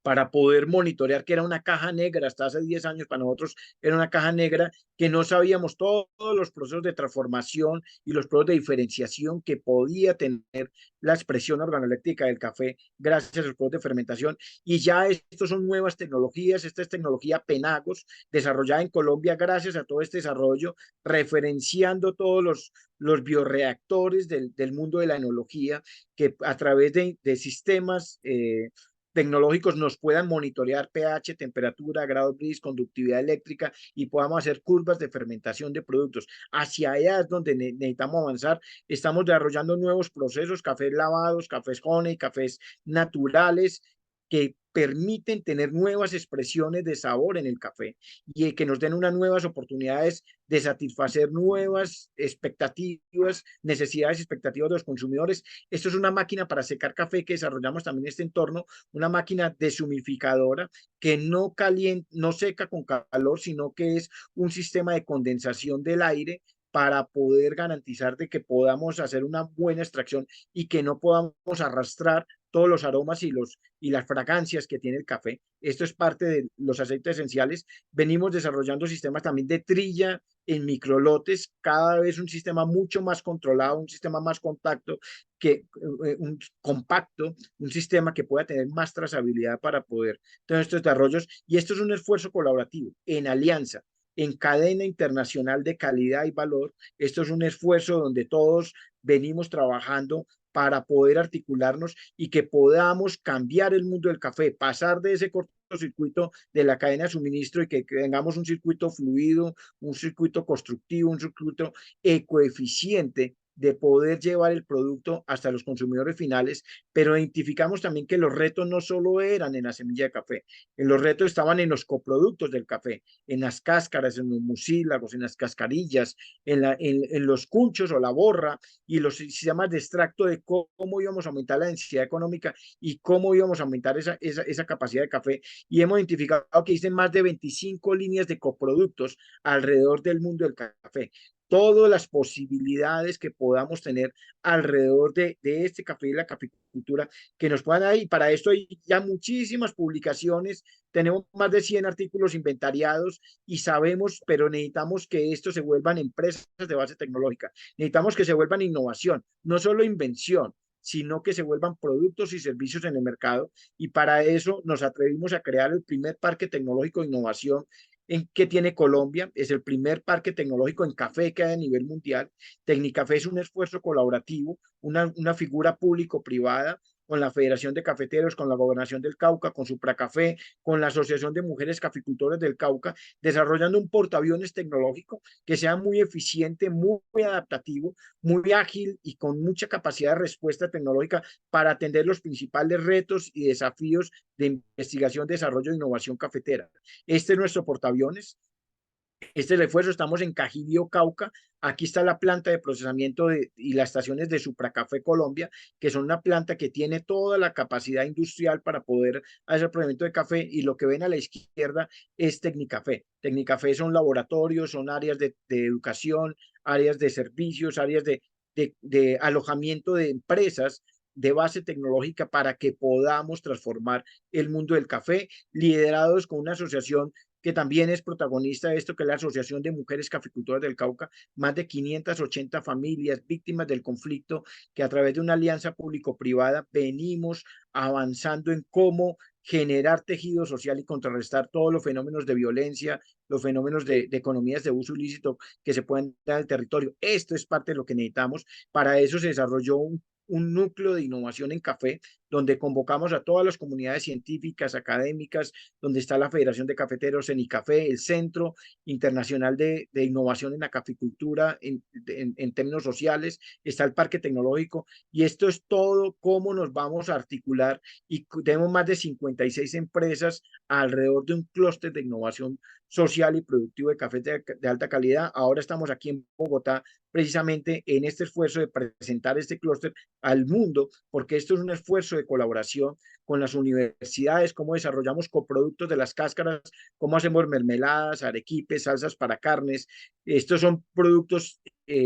para poder monitorear, que era una caja negra. Hasta hace 10 años para nosotros era una caja negra, que no sabíamos todos los procesos de transformación y los procesos de diferenciación que podía tener la expresión organoléctrica del café gracias a los procesos de fermentación. Y ya estos son nuevas tecnologías. Esta es tecnología Penagos, desarrollada en Colombia gracias a todo este desarrollo, referenciando todos los bioreactores del mundo de la enología, que a través de sistemas tecnológicos nos puedan monitorear pH, temperatura, grado Brix, conductividad eléctrica, y podamos hacer curvas de fermentación de productos. Hacia allá es donde necesitamos avanzar. Estamos desarrollando nuevos procesos, cafés lavados, cafés honey, cafés naturales, que permiten tener nuevas expresiones de sabor en el café y que nos den unas nuevas oportunidades de satisfacer nuevas expectativas, necesidades y expectativas de los consumidores. Esto es una máquina para secar café que desarrollamos también en este entorno, una máquina deshumidificadora que no calienta, no seca con calor, sino que es un sistema de condensación del aire para poder garantizar de que podamos hacer una buena extracción y que no podamos arrastrar todos los aromas y las fragancias que tiene el café. Esto es parte de los aceites esenciales. Venimos desarrollando sistemas también de trilla en microlotes, cada vez un sistema mucho más controlado, un sistema más compacto, un sistema que pueda tener más trazabilidad para poder tener estos desarrollos. Y esto es un esfuerzo colaborativo, en alianza, en cadena internacional de calidad y valor. Esto es un esfuerzo donde todos venimos trabajando para poder articularnos y que podamos cambiar el mundo del café, pasar de ese cortocircuito de la cadena de suministro y que tengamos un circuito fluido, un circuito constructivo, un circuito ecoeficiente de poder llevar el producto hasta los consumidores finales. Pero identificamos también que los retos no solo eran en la semilla de café, los retos estaban en los coproductos del café, en las cáscaras, en los mucílagos, en las cascarillas, en los cunchos o la borra, y los sistemas de extracto, de cómo íbamos a aumentar la densidad económica y cómo íbamos a aumentar esa capacidad de café. Y hemos identificado que existen más de 25 líneas de coproductos alrededor del mundo del café. Todas las posibilidades que podamos tener alrededor de este café y la caficultura que nos puedan dar. Y para esto hay ya muchísimas publicaciones, tenemos más de 100 artículos inventariados y sabemos, pero necesitamos que esto se vuelvan empresas de base tecnológica. Necesitamos que se vuelvan innovación, no solo invención, sino que se vuelvan productos y servicios en el mercado. Y para eso nos atrevimos a crear el primer parque tecnológico de innovación que tiene Colombia. Es el primer parque tecnológico en café que hay a nivel mundial. Tecnicafé es un esfuerzo colaborativo, una figura público-privada, con la Federación de Cafeteros, con la Gobernación del Cauca, con Supracafé, con la Asociación de Mujeres Caficultoras del Cauca, desarrollando un portaaviones tecnológico que sea muy eficiente, muy adaptativo, muy ágil y con mucha capacidad de respuesta tecnológica para atender los principales retos y desafíos de investigación, desarrollo e innovación cafetera. Este es nuestro portaaviones. Este refuerzo, estamos en Cajibío, Cauca. Aquí está la planta de procesamiento y las estaciones de Supracafé Colombia, que son una planta que tiene toda la capacidad industrial para poder hacer el procesamiento de café. Y lo que ven a la izquierda es Tecnicafé. Tecnicafé son laboratorios, son áreas de educación, áreas de servicios, áreas de alojamiento de empresas de base tecnológica para que podamos transformar el mundo del café, liderados con una asociación que también es protagonista de esto, que es la Asociación de Mujeres Caficultoras del Cauca, más de 580 familias víctimas del conflicto, que a través de una alianza público-privada venimos avanzando en cómo generar tejido social y contrarrestar todos los fenómenos de violencia, los fenómenos de economías de uso ilícito que se pueden dar en el territorio. Esto es parte de lo que necesitamos. Para eso se desarrolló un núcleo de innovación en café, donde convocamos a todas las comunidades científicas, académicas, donde está la Federación de Cafeteros, CENICAFé, el Centro Internacional de Innovación en la Caficultura en términos sociales, está el Parque Tecnológico, y esto es todo cómo nos vamos a articular, y tenemos más de 56 empresas alrededor de un clúster de innovación social y productivo de café de alta calidad. Ahora estamos aquí en Bogotá precisamente en este esfuerzo de presentar este clúster al mundo, porque esto es un esfuerzo de colaboración con las universidades, cómo desarrollamos coproductos de las cáscaras, cómo hacemos mermeladas, arequipes, salsas para carnes. Estos son productos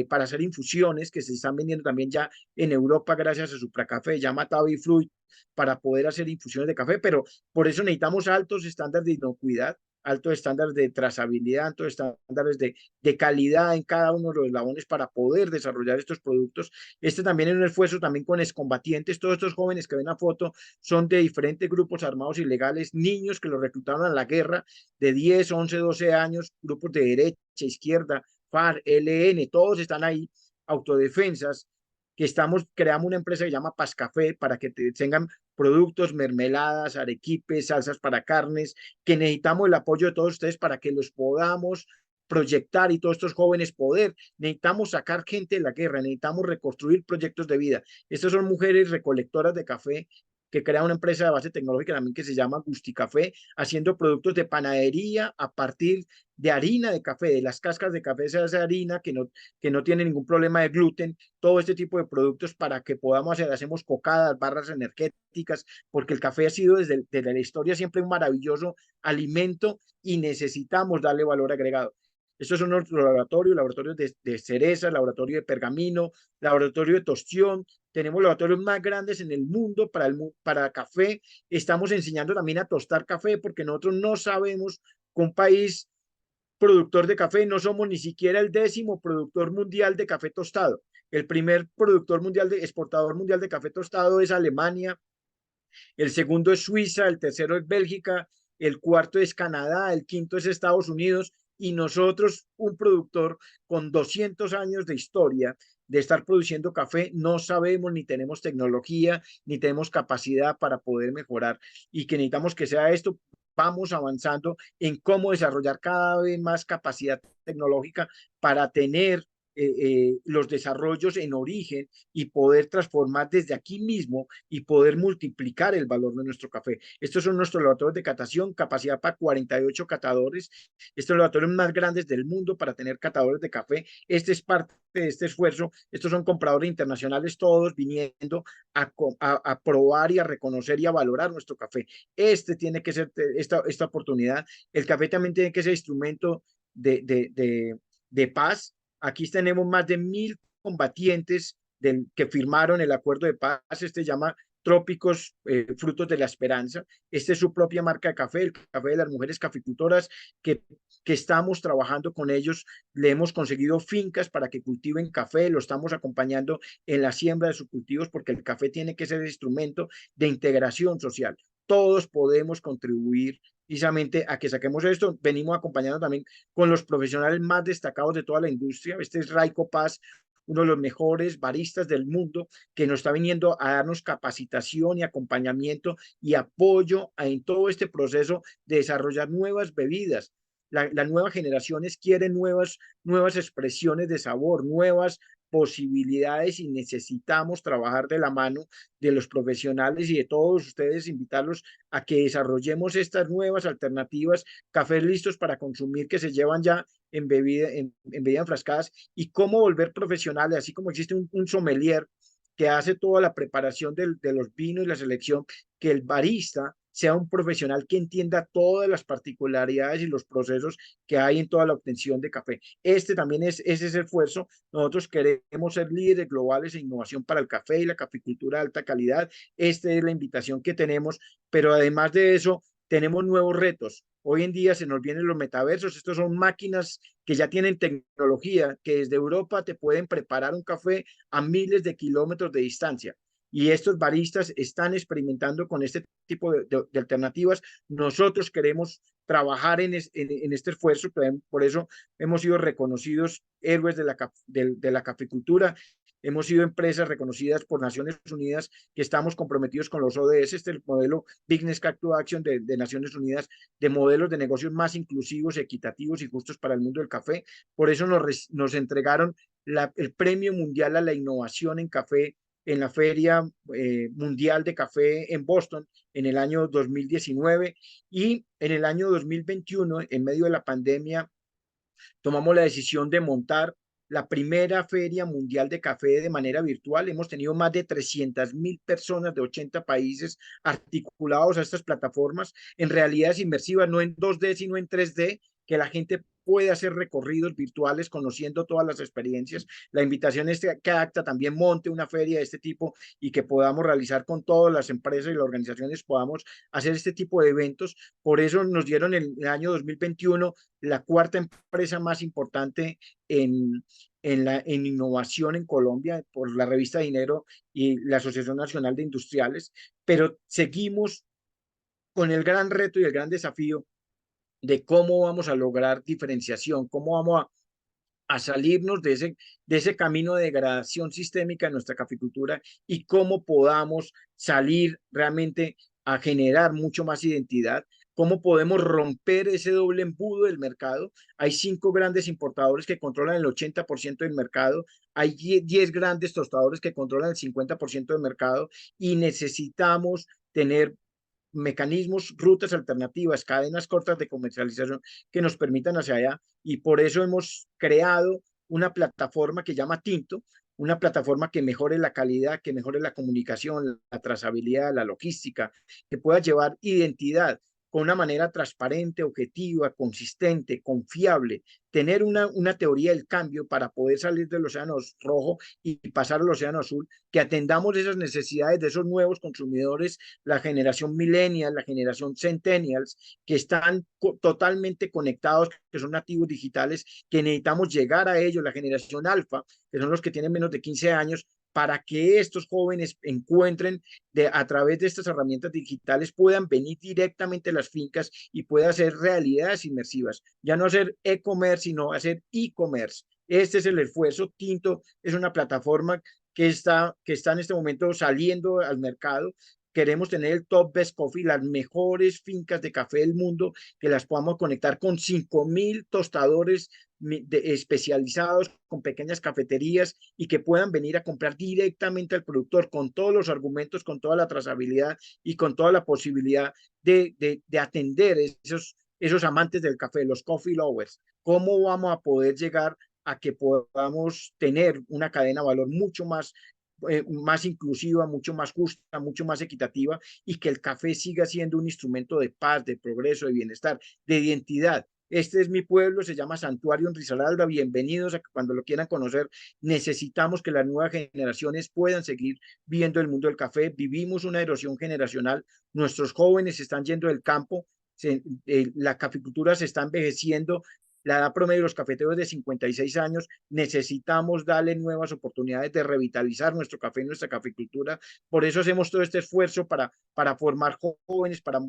para hacer infusiones que se están vendiendo también ya en Europa gracias a Supracafé, llama Tabi Fruit, para poder hacer infusiones de café, pero por eso necesitamos altos estándares de inocuidad, altos estándares de trazabilidad, altos estándares de calidad en cada uno de los eslabones para poder desarrollar estos productos. Este también es un esfuerzo también con excombatientes. Todos estos jóvenes que ven la foto son de diferentes grupos armados ilegales, niños que los reclutaron a la guerra de 10, 11, 12 años, grupos de derecha, izquierda, FARC, ELN, todos están ahí, autodefensas, que creamos una empresa que se llama Pascafé para que tengan productos, mermeladas, arequipes, salsas para carnes, que necesitamos el apoyo de todos ustedes para que los podamos proyectar y todos estos jóvenes poder. Necesitamos sacar gente de la guerra, necesitamos reconstruir proyectos de vida. Estas son mujeres recolectoras de café que crea una empresa de base tecnológica también que se llama Gusti Café, haciendo productos de panadería a partir de harina de café, de las cáscaras de café se hace harina que no tiene ningún problema de gluten, todo este tipo de productos para que podamos hacer, hacemos cocadas, barras energéticas, porque el café ha sido desde la historia siempre un maravilloso alimento y necesitamos darle valor agregado. Estos son nuestros laboratorios, laboratorios de cereza, laboratorio de pergamino, laboratorio de tostión. Tenemos laboratorios más grandes en el mundo para café. Estamos enseñando también a tostar café porque nosotros no sabemos que un país productor de café no somos ni siquiera el 10º productor mundial de café tostado. El primer productor mundial exportador mundial de café tostado es Alemania, el segundo es Suiza, el tercero es Bélgica, el cuarto es Canadá, el quinto es Estados Unidos, y nosotros, un productor con 200 años de historia de estar produciendo café, no sabemos ni tenemos tecnología, ni tenemos capacidad para poder mejorar, y que necesitamos que sea esto. Vamos avanzando en cómo desarrollar cada vez más capacidad tecnológica para tener los desarrollos en origen y poder transformar desde aquí mismo y poder multiplicar el valor de nuestro café. Estos son nuestros laboratorios de catación, capacidad para 48 catadores, estos laboratorios más grandes del mundo para tener catadores de café. Este es parte de este esfuerzo. Estos son compradores internacionales, todos viniendo a probar y a reconocer y a valorar nuestro café. Este tiene que ser esta oportunidad. El café también tiene que ser instrumento de paz. Aquí tenemos más de 1000 combatientes que firmaron el acuerdo de paz. Este se llama Trópicos, Frutos de la Esperanza. Esta es su propia marca de café, el café de las mujeres caficultoras, que estamos trabajando con ellos. Le hemos conseguido fincas para que cultiven café, lo estamos acompañando en la siembra de sus cultivos, porque el café tiene que ser el instrumento de integración social. Todos podemos contribuir precisamente a que saquemos esto. Venimos acompañando también con los profesionales más destacados de toda la industria. Este es Raico Paz, uno de los mejores baristas del mundo, que nos está viniendo a darnos capacitación y acompañamiento y apoyo en todo este proceso de desarrollar nuevas bebidas. Las nuevas generaciones quieren nuevas expresiones de sabor, nuevas posibilidades y necesitamos trabajar de la mano de los profesionales y de todos ustedes, invitarlos a que desarrollemos estas nuevas alternativas, cafés listos para consumir que se llevan ya en bebida enfrascadas, y cómo volver profesionales, así como existe un sommelier que hace toda la preparación de los vinos y la selección, que el barista sea un profesional que entienda todas las particularidades y los procesos que hay en toda la obtención de café. Este también es ese esfuerzo. Nosotros queremos ser líderes globales en innovación para el café y la caficultura de alta calidad. Esta es la invitación que tenemos, pero además de eso, tenemos nuevos retos. Hoy en día se nos vienen los metaversos. Estos son máquinas que ya tienen tecnología, que desde Europa te pueden preparar un café a miles de kilómetros de distancia. Y estos baristas están experimentando con este tipo de alternativas. Nosotros queremos trabajar en este esfuerzo, por eso hemos sido reconocidos héroes de la caficultura. Hemos sido empresas reconocidas por Naciones Unidas que estamos comprometidos con los ODS, este es el modelo Business Call to Action de Naciones Unidas, de modelos de negocios más inclusivos, equitativos y justos para el mundo del café. Por eso nos entregaron el Premio Mundial a la Innovación en Café en la Feria Mundial de Café en Boston en el año 2019, y en el año 2021, en medio de la pandemia, tomamos la decisión de montar la primera feria mundial de café de manera virtual. Hemos tenido más de 300.000 personas de 80 países articulados a estas plataformas en realidades inmersivas, no en 2D, sino en 3D, que la gente puede hacer recorridos virtuales conociendo todas las experiencias. La invitación es que ACTA también monte una feria de este tipo y que podamos realizar con todas las empresas y las organizaciones, podamos hacer este tipo de eventos. Por eso nos dieron en el año 2021 la cuarta empresa más importante en innovación en Colombia por la revista Dinero y la Asociación Nacional de Industriales, pero seguimos con el gran reto y el gran desafío de cómo vamos a lograr diferenciación, cómo vamos a salirnos de ese camino de degradación sistémica en nuestra caficultura, y cómo podamos salir realmente a generar mucho más identidad, cómo podemos romper ese doble embudo del mercado. Hay 5 grandes importadores que controlan el 80% del mercado, hay 10 grandes tostadores que controlan el 50% del mercado, y necesitamos tener mecanismos, rutas alternativas, cadenas cortas de comercialización que nos permitan hacia allá, y por eso hemos creado una plataforma que llama Tinto, una plataforma que mejore la calidad, que mejore la comunicación, la trazabilidad, la logística, que pueda llevar identidad con una manera transparente, objetiva, consistente, confiable, tener una teoría del cambio para poder salir del océano rojo y pasar al océano azul, que atendamos esas necesidades de esos nuevos consumidores, la generación millennial, la generación centennials, que están totalmente conectados, que son nativos digitales, que necesitamos llegar a ellos, la generación alfa, que son los que tienen menos de 15 años, para que estos jóvenes encuentren a través de estas herramientas digitales, puedan venir directamente a las fincas y puedan hacer realidades inmersivas, ya no hacer e-commerce, sino hacer e-commerce. Este es el esfuerzo. Tinto es una plataforma que está en este momento saliendo al mercado. Queremos tener el top best coffee, las mejores fincas de café del mundo, que las podamos conectar con 5.000 tostadores especializados, con pequeñas cafeterías, y que puedan venir a comprar directamente al productor con todos los argumentos, con toda la trazabilidad y con toda la posibilidad de atender esos amantes del café, los coffee lovers. ¿Cómo vamos a poder llegar a que podamos tener una cadena de valor mucho más inclusiva, mucho más justa, mucho más equitativa, y que el café siga siendo un instrumento de paz, de progreso, de bienestar, de identidad? Este es mi pueblo, se llama Santuario en Risaralda. Bienvenidos a que cuando lo quieran conocer. Necesitamos que las nuevas generaciones puedan seguir viendo el mundo del café. Vivimos una erosión generacional. Nuestros jóvenes se están yendo del campo. La caficultura se está envejeciendo. La edad promedio de los cafeteros es de 56 años. Necesitamos darle nuevas oportunidades de revitalizar nuestro café y nuestra caficultura. Por eso hacemos todo este esfuerzo para formar jóvenes, para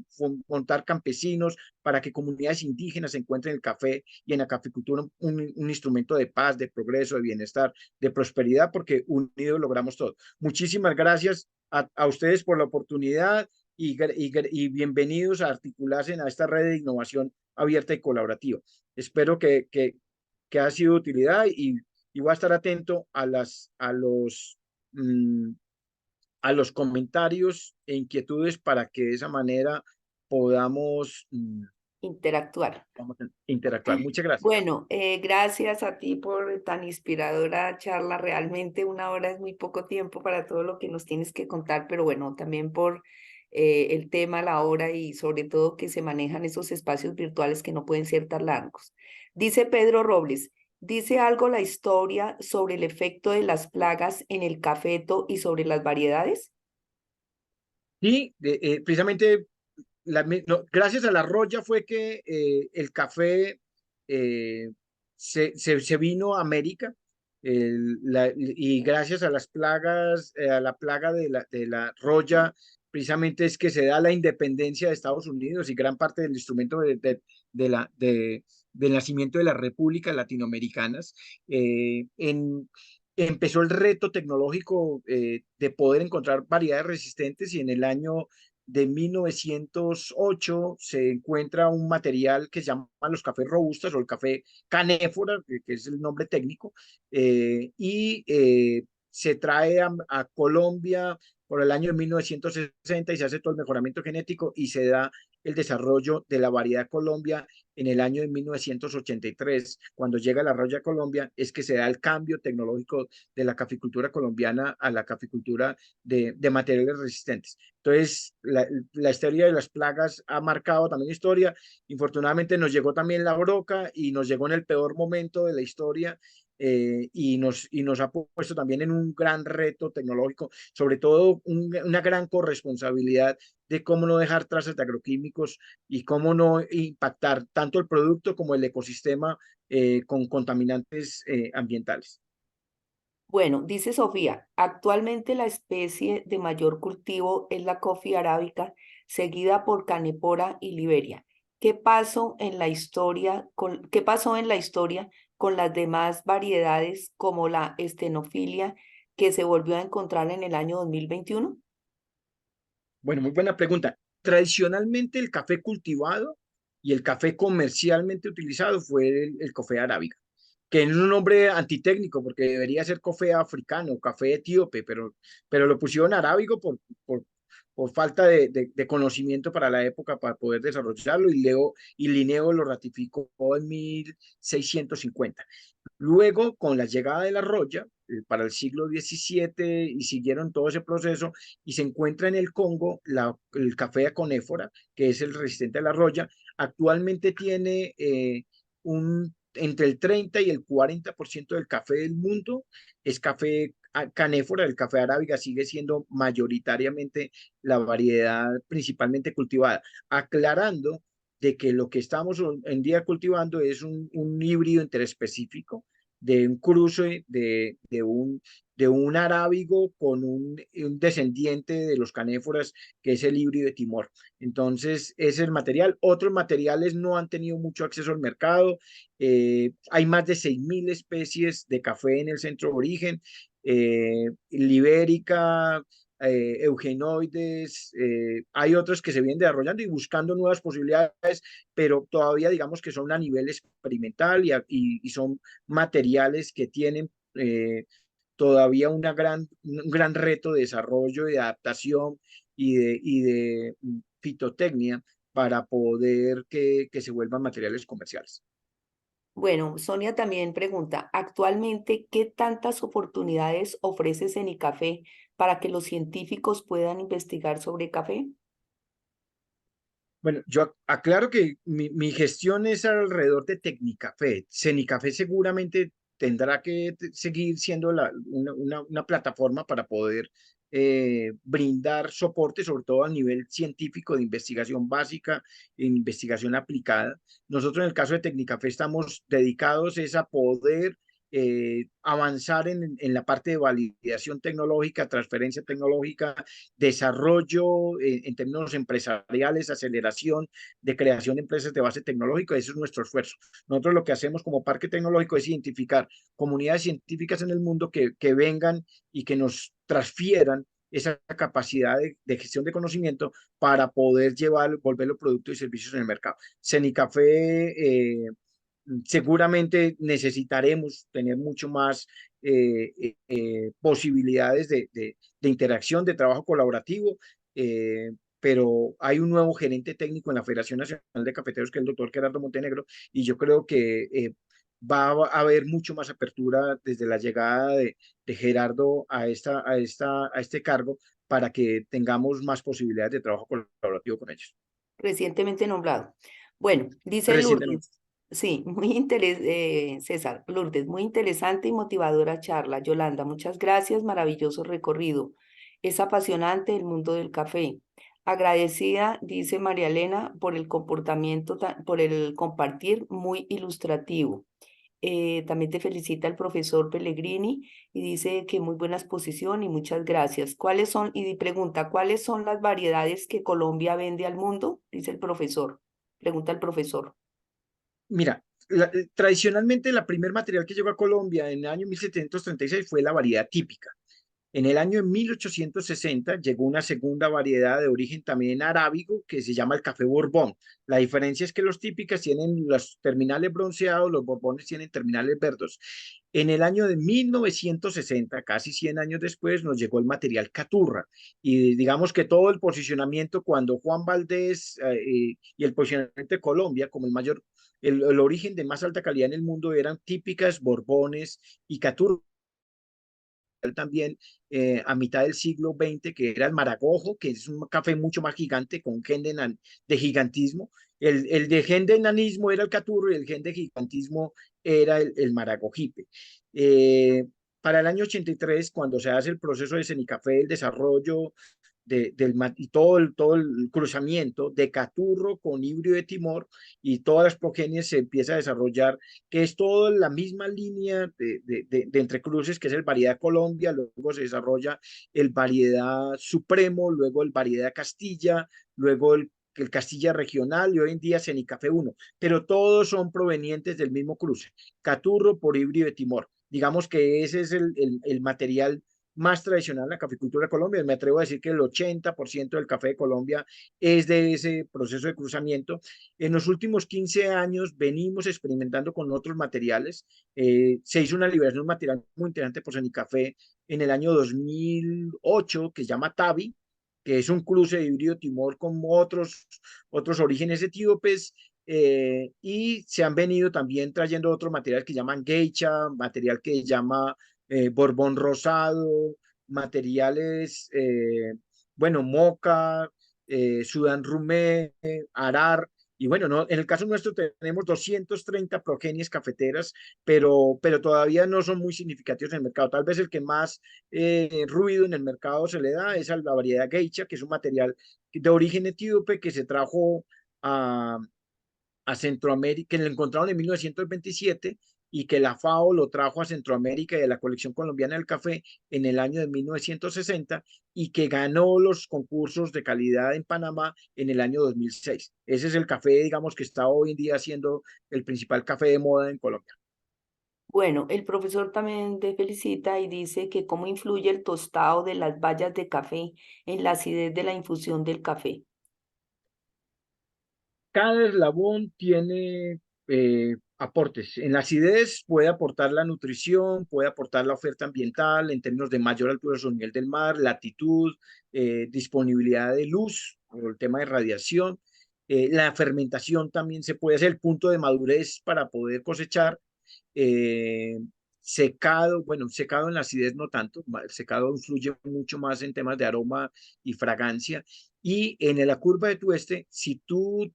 montar campesinos, para que comunidades indígenas encuentren el café y en la caficultura un instrumento de paz, de progreso, de bienestar, de prosperidad, porque unidos logramos todo. Muchísimas gracias a ustedes por la oportunidad, y bienvenidos a articularse a esta red de innovación abierta y colaborativa. Espero que haya sido de utilidad, y y voy a estar atento mm, a los comentarios e inquietudes para que de esa manera podamos Interactuar. vamos a interactuar. Muchas gracias. Bueno, gracias a ti por tan inspiradora charla. Realmente una hora es muy poco tiempo para todo lo que nos tienes que contar, pero bueno, también por el tema, la hora y sobre todo que se manejan esos espacios virtuales que no pueden ser tan largos. Dice Pedro Robles, ¿dice algo la historia sobre el efecto de las plagas en el cafeto y sobre las variedades? Y precisamente gracias a la roya fue que el café se vino a América y gracias a las plagas, a la plaga de la roya, precisamente es que se da la independencia de Estados Unidos y gran parte del instrumento del nacimiento de las repúblicas latinoamericanas. Empezó el reto tecnológico de poder encontrar variedades resistentes y en el año de 1908 se encuentra un material que se llama los cafés robustas o el café canéfora, que es el nombre técnico, se trae a Colombia por el año de 1960 y se hace todo el mejoramiento genético y se da el desarrollo de la variedad Colombia en el año de 1983. Cuando llega la Roya Colombia es que se da el cambio tecnológico de la caficultura colombiana a la caficultura de materiales resistentes. Entonces, la historia de las plagas ha marcado también historia. Infortunadamente nos llegó también la broca y nos llegó en el peor momento de la historia y nos ha puesto también en un gran reto tecnológico, sobre todo una gran corresponsabilidad de cómo no dejar trazas de agroquímicos y cómo no impactar tanto el producto como el ecosistema con contaminantes ambientales. Bueno, dice Sofía, actualmente la especie de mayor cultivo es la coffee arábica, seguida por Canepora y Liberia. ¿Qué pasó en la historia con las demás variedades como la estenofilia que se volvió a encontrar en el año 2021? Bueno, muy buena pregunta. Tradicionalmente el café cultivado y el café comercialmente utilizado fue el café arábica, que es un nombre antitécnico porque debería ser café africano, café etíope, pero lo pusieron arábigo por falta de conocimiento para la época para poder desarrollarlo y Linneo lo ratificó en 1650. Luego, con la llegada de la Roya, para el siglo XVII, y siguieron todo ese proceso, y se encuentra en el Congo el café de conéfora, que es el resistente a la Roya. Actualmente tiene entre el 30 y el 40% del café del mundo es café canéfora. El café arábiga sigue siendo mayoritariamente la variedad principalmente cultivada, aclarando de que lo que estamos en día cultivando es un híbrido interespecífico de un cruce de un arábigo con un descendiente de los canéforas, que es el híbrido de Timor. Entonces, ese es el material. Otros materiales no han tenido mucho acceso al mercado. Hay más de 6.000 especies de café en el centro de origen. Libérica, eugenoides, hay otros que se vienen desarrollando y buscando nuevas posibilidades, pero todavía digamos que son a nivel experimental y son materiales que tienen todavía un gran reto de desarrollo y de adaptación y de fitotecnia para poder que se vuelvan materiales comerciales. Bueno, Sonia también pregunta, actualmente, ¿qué tantas oportunidades ofrece Cenicafé para que los científicos puedan investigar sobre café? Bueno, yo aclaro que mi gestión es alrededor de Tecnicafé. Cenicafé seguramente tendrá que seguir siendo una plataforma para poder brindar soporte, sobre todo a nivel científico de investigación básica e investigación aplicada. Nosotros en el caso de Tecnicafé estamos dedicados es a poder avanzar en la parte de validación tecnológica, transferencia tecnológica, desarrollo en términos empresariales, aceleración de creación de empresas de base tecnológica. Ese es nuestro esfuerzo. Nosotros lo que hacemos como parque tecnológico es identificar comunidades científicas en el mundo que vengan y que nos transfieran esa capacidad de gestión de conocimiento para poder volver los productos y servicios en el mercado. Cenicafé seguramente necesitaremos tener mucho más posibilidades de interacción, de trabajo colaborativo, pero hay un nuevo gerente técnico en la Federación Nacional de Cafeteros, que es el doctor Gerardo Montenegro, y yo creo que va a haber mucho más apertura desde la llegada de Gerardo a este cargo para que tengamos más posibilidades de trabajo colaborativo con ellos. Recientemente nombrado. Bueno, dice Recientemente. Lourdes. Sí, César, Lourdes, muy interesante y motivadora charla. Yolanda, muchas gracias, maravilloso recorrido. Es apasionante el mundo del café. Agradecida, dice María Elena, por el comportamiento, por el compartir muy ilustrativo. También te felicita el profesor Pellegrini y dice que muy buena exposición y muchas gracias. ¿Cuáles son? Y pregunta, ¿cuáles son las variedades que Colombia vende al mundo? Dice el profesor. Pregunta el profesor. Mira, tradicionalmente la primer material que llegó a Colombia en el año 1736 fue la variedad típica. En el año 1860 llegó una segunda variedad de origen también arábigo que se llama el café Borbón. La diferencia es que los típicas tienen los terminales bronceados, los Borbones tienen terminales verdes. En el año de 1960, casi 100 años después, nos llegó el material Caturra. Y digamos que todo el posicionamiento cuando Juan Valdés y el posicionamiento de Colombia como el mayor, el origen de más alta calidad en el mundo eran típicas, Borbones y Caturra también a mitad del siglo XX, que era el Maragojo, que es un café mucho más gigante, con gen de gigantismo. El de gen de enanismo era el Caturro y el gen de gigantismo era el Maragogipe. Eh, para el año 83, cuando se hace el proceso de Cenicafé, el desarrollo y todo el cruzamiento de Caturro con híbrido de Timor y todas las progenies se empieza a desarrollar, que es toda la misma línea de entrecruces, que es el variedad Colombia, luego se desarrolla el variedad Supremo, luego el variedad Castilla, luego el Castilla regional y hoy en día Cenicafé 1, pero todos son provenientes del mismo cruce, Caturro por híbrido de Timor. Digamos que ese es el material más tradicional en la caficultura de Colombia. Me atrevo a decir que el 80% del café de Colombia es de ese proceso de cruzamiento. En los últimos 15 años venimos experimentando con otros materiales. Se hizo una liberación de un material muy interesante por Cenicafé en el año 2008 que se llama Tabi, que es un cruce de híbrido Timor con otros orígenes etíopes. Y se han venido también trayendo otros materiales que llaman geisha, material que llama Borbón rosado, materiales, bueno, moca, Sudán rumé, arar. Y bueno, no, en el caso nuestro tenemos 230 progenies cafeteras, pero todavía no son muy significativos en el mercado. Tal vez el que más ruido en el mercado se le da es a la variedad geisha, que es un material de origen etíope que se trajo a Centroamérica, que lo encontraron en 1927 y que la FAO lo trajo a Centroamérica y a la colección colombiana del café en el año de 1960 y que ganó los concursos de calidad en Panamá en el año 2006. Ese es el café, digamos, que está hoy en día siendo el principal café de moda en Colombia. Bueno, el profesor también te felicita y dice que cómo influye el tostado de las bayas de café en la acidez de la infusión del café. Cada eslabón tiene aportes. En la acidez puede aportar la nutrición, puede aportar la oferta ambiental en términos de mayor altura sobre el nivel del mar, latitud, disponibilidad de luz, o el tema de radiación. La fermentación también se puede hacer, el punto de madurez para poder cosechar. eh, Secado, bueno, secado en la acidez no tanto, el secado influye mucho más en temas de aroma y fragancia. Y en la curva de tueste, si tú,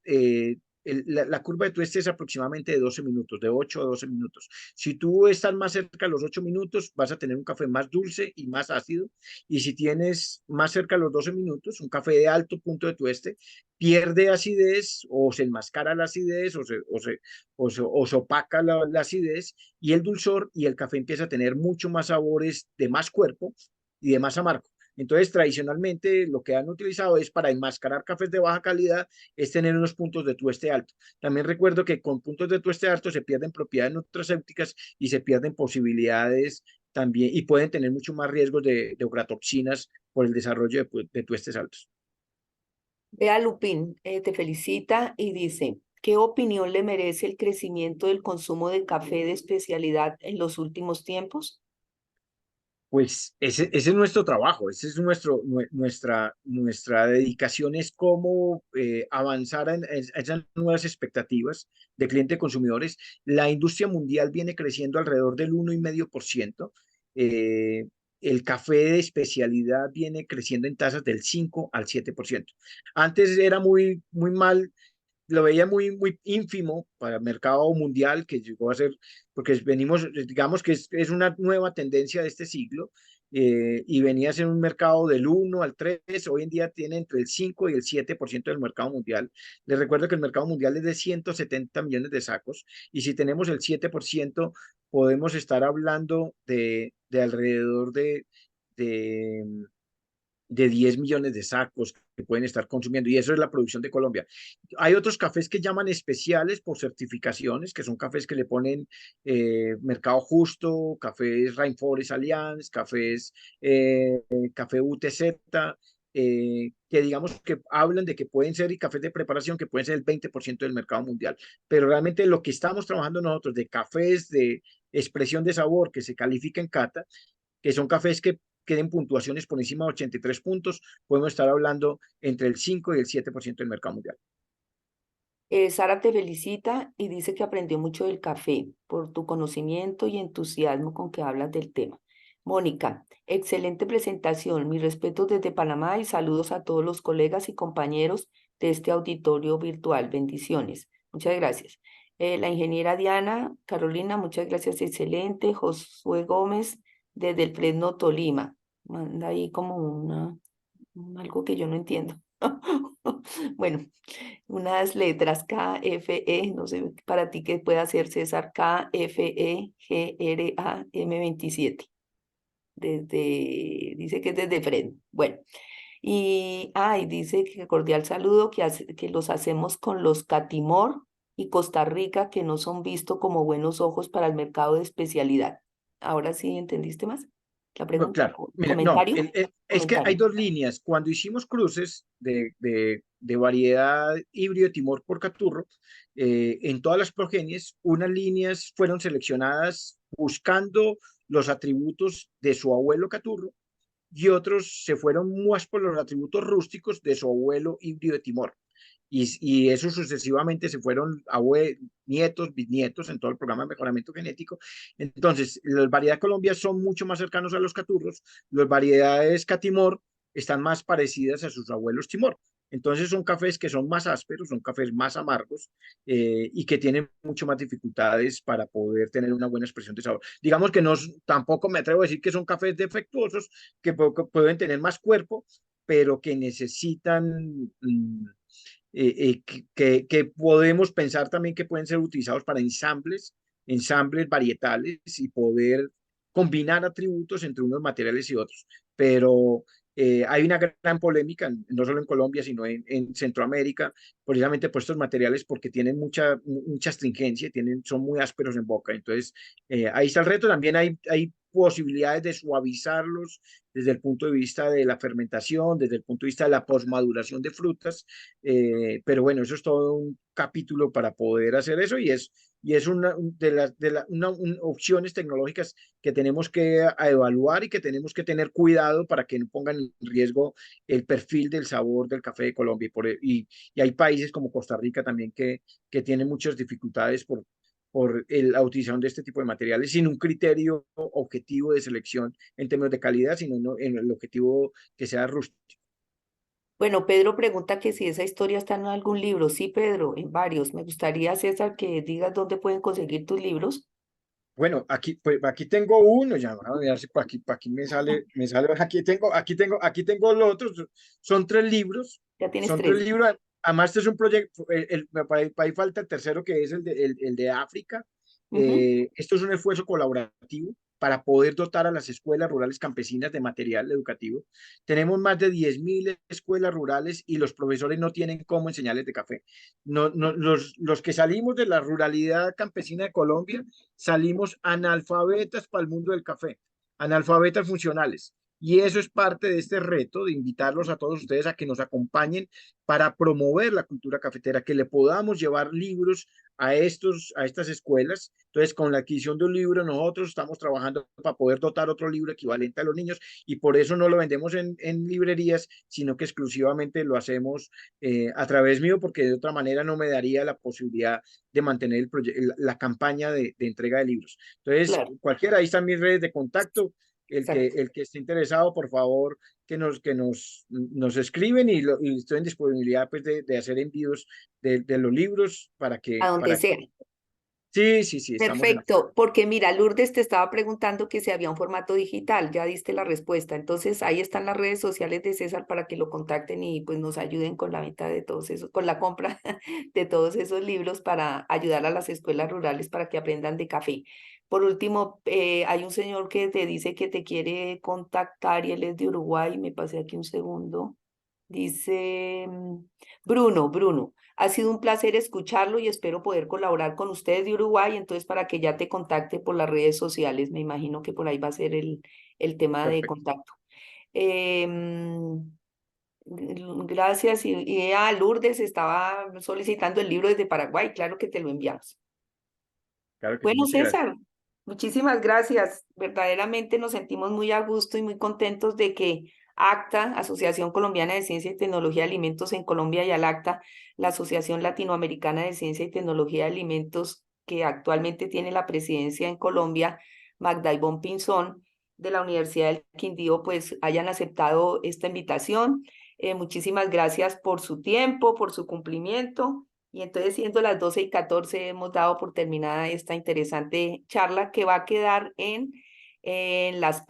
la curva de tueste es aproximadamente de 12 minutos, de 8 a 12 minutos. Si tú estás más cerca de los 8 minutos, vas a tener un café más dulce y más ácido. Y si tienes más cerca de los 12 minutos, un café de alto punto de tueste, pierde acidez o se enmascara la acidez o se opaca la acidez y el dulzor y el café empieza a tener mucho más sabores de más cuerpo y de más amargo. Entonces, tradicionalmente lo que han utilizado es para enmascarar cafés de baja calidad, es tener unos puntos de tueste alto. También recuerdo que con puntos de tueste alto se pierden propiedades nutracéuticas y se pierden posibilidades también y pueden tener mucho más riesgos de euratoxinas por el desarrollo de tuestes altos. Bea Lupín te felicita y dice, ¿qué opinión le merece el crecimiento del consumo de café de especialidad en los últimos tiempos? Pues ese es nuestro trabajo, ese es nuestra dedicación, es cómo avanzar en esas nuevas expectativas de clientes consumidores. La industria mundial viene creciendo alrededor del 1,5%. Eh, el café de especialidad viene creciendo en tasas del 5 al 7%. Antes era muy mal, lo veía muy ínfimo para el mercado mundial, que llegó a ser, porque venimos, digamos que es una nueva tendencia de este siglo, y venía a ser un mercado del 1 al 3, hoy en día tiene entre el 5 y el 7% del mercado mundial. Les recuerdo que el mercado mundial es de 170 millones de sacos, y si tenemos el 7%, podemos estar hablando de alrededor de de 10 millones de sacos que pueden estar consumiendo, y eso es la producción de Colombia. Hay otros cafés que llaman especiales por certificaciones, que son cafés que le ponen Mercado Justo, cafés Rainforest Alliance, café UTZ, que digamos que hablan de que pueden ser, y cafés de preparación que pueden ser el 20% del mercado mundial. Pero realmente lo que estamos trabajando nosotros de cafés de expresión de sabor que se califica en cata, que son cafés que queden puntuaciones por encima de 83 puntos, podemos estar hablando entre el 5 y el 7% del mercado mundial. Sara te felicita y dice que aprendió mucho del café por tu conocimiento y entusiasmo con que hablas del tema. Mónica, excelente presentación. Mis respetos desde Panamá y saludos a todos los colegas y compañeros de este auditorio virtual. Bendiciones. Muchas gracias. La ingeniera Diana Carolina, muchas gracias. Excelente. Josué Gómez desde el Fresno, Tolima. Manda ahí como algo que yo no entiendo. Bueno, unas letras K, F, E, no sé para ti qué puede hacer César, K, F, E, G, R, A, M 27. Dice que es desde Fresno. Bueno, y dice que cordial saludo, que los hacemos con los Catimor y Costa Rica, que no son vistos como buenos ojos para el mercado de especialidad. Ahora sí, ¿entendiste más? La No, pregunta, claro, mira, no, comentario, es que hay comentario. dos líneas. Cuando hicimos cruces de variedad híbrido de Timor por Caturro, en todas las progenies, unas líneas fueron seleccionadas buscando los atributos de su abuelo Caturro, y otros se fueron más por los atributos rústicos de su abuelo híbrido de Timor. Y eso sucesivamente se fueron nietos, bisnietos en todo el programa de mejoramiento genético. Entonces, las variedades Colombia son mucho más cercanos a los caturros, las variedades Catimor están más parecidas a sus abuelos Timor. Entonces son cafés que son más ásperos, son cafés más amargos, y que tienen mucho más dificultades para poder tener una buena expresión de sabor. Digamos que no, tampoco me atrevo a decir que son cafés defectuosos, que pueden tener más cuerpo, pero que necesitan que podemos pensar también que pueden ser utilizados para ensambles varietales, y poder combinar atributos entre unos materiales y otros. Pero hay una gran polémica, no solo en Colombia, sino en Centroamérica, precisamente por estos materiales, porque tienen mucha astringencia, son muy ásperos en boca. Entonces, ahí está el reto. También hay posibilidades de suavizarlos desde el punto de vista de la fermentación, desde el punto de vista de la posmaduración de frutas, pero bueno, eso es todo un capítulo para poder hacer eso, y es opciones tecnológicas que tenemos que evaluar y que tenemos que tener cuidado para que no pongan en riesgo el perfil del sabor del café de Colombia. Y hay países como Costa Rica también que tienen muchas dificultades por la utilización de este tipo de materiales sin un criterio objetivo de selección en términos de calidad, sino en el objetivo que sea rústico. Bueno, Pedro pregunta que si esa historia está en algún libro. Sí, Pedro, en varios. Me gustaría, César, que digas dónde pueden conseguir tus libros. Bueno, aquí tengo uno, ya voy a ver si por aquí me sale, aquí tengo los otros, son 3 libros, Ya tienes son tres 3. libros, además este es un proyecto, ahí falta el tercero, que es el de África. Ujú. Esto es un esfuerzo colaborativo para poder dotar a las escuelas rurales campesinas de material educativo. Tenemos más de 10.000 escuelas rurales, y los profesores no tienen cómo enseñarles de café. No, no, los que salimos de la ruralidad campesina de Colombia salimos analfabetas para el mundo del café, analfabetas funcionales. Y eso es parte de este reto de invitarlos a todos ustedes a que nos acompañen para promover la cultura cafetera, que le podamos llevar libros a estas escuelas. Entonces, con la adquisición de un libro, nosotros estamos trabajando para poder dotar otro libro equivalente a los niños, y por eso no lo vendemos en librerías, sino que exclusivamente lo hacemos a través mío, porque de otra manera no me daría la posibilidad de mantener la campaña de entrega de libros. Entonces, Claro, cualquiera, ahí están mis redes de contacto. exacto. El que esté interesado, por favor, nos escriben, y estoy en disponibilidad pues de hacer envíos de los libros A donde sea. Sí, sí, sí, estamos en... Perfecto, porque mira, Lourdes te estaba preguntando que si había un formato digital, ya diste la respuesta. Entonces ahí están las redes sociales de César para que lo contacten y pues nos ayuden con la venta de todos esos, con la compra de todos esos libros para ayudar a las escuelas rurales para que aprendan de café. Por último, hay un señor que te dice que te quiere contactar y él es de Uruguay. Me pasé aquí un segundo. Dice Bruno. Ha sido un placer escucharlo y espero poder colaborar con ustedes de Uruguay, entonces para que ya te contacte por las redes sociales, me imagino que por ahí va a ser el tema de Perfecto. contacto. Gracias. Lourdes estaba solicitando el libro desde Paraguay, claro que te lo enviamos. Claro que sí, Bueno, muchas gracias. César, muchísimas gracias. Verdaderamente nos sentimos muy a gusto y muy contentos de que ACTA, Asociación Colombiana de Ciencia y Tecnología de Alimentos en Colombia, y ALACTA, la Asociación Latinoamericana de Ciencia y Tecnología de Alimentos, que actualmente tiene la presidencia en Colombia, Magda Ivonne Pinzón, de la Universidad del Quindío, pues hayan aceptado esta invitación. Muchísimas gracias por su tiempo, por su cumplimiento. Y entonces, siendo las 12:14, hemos dado por terminada esta interesante charla que va a quedar en la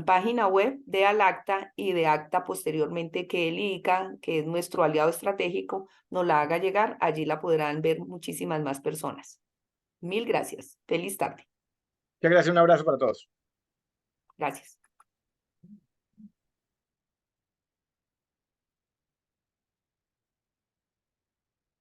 página web de ALACTA y de ACTA posteriormente, que el ICA, que es nuestro aliado estratégico, nos la haga llegar. Allí la podrán ver muchísimas más personas. Mil gracias. Feliz tarde. Muchas gracias, un abrazo para todos. Gracias.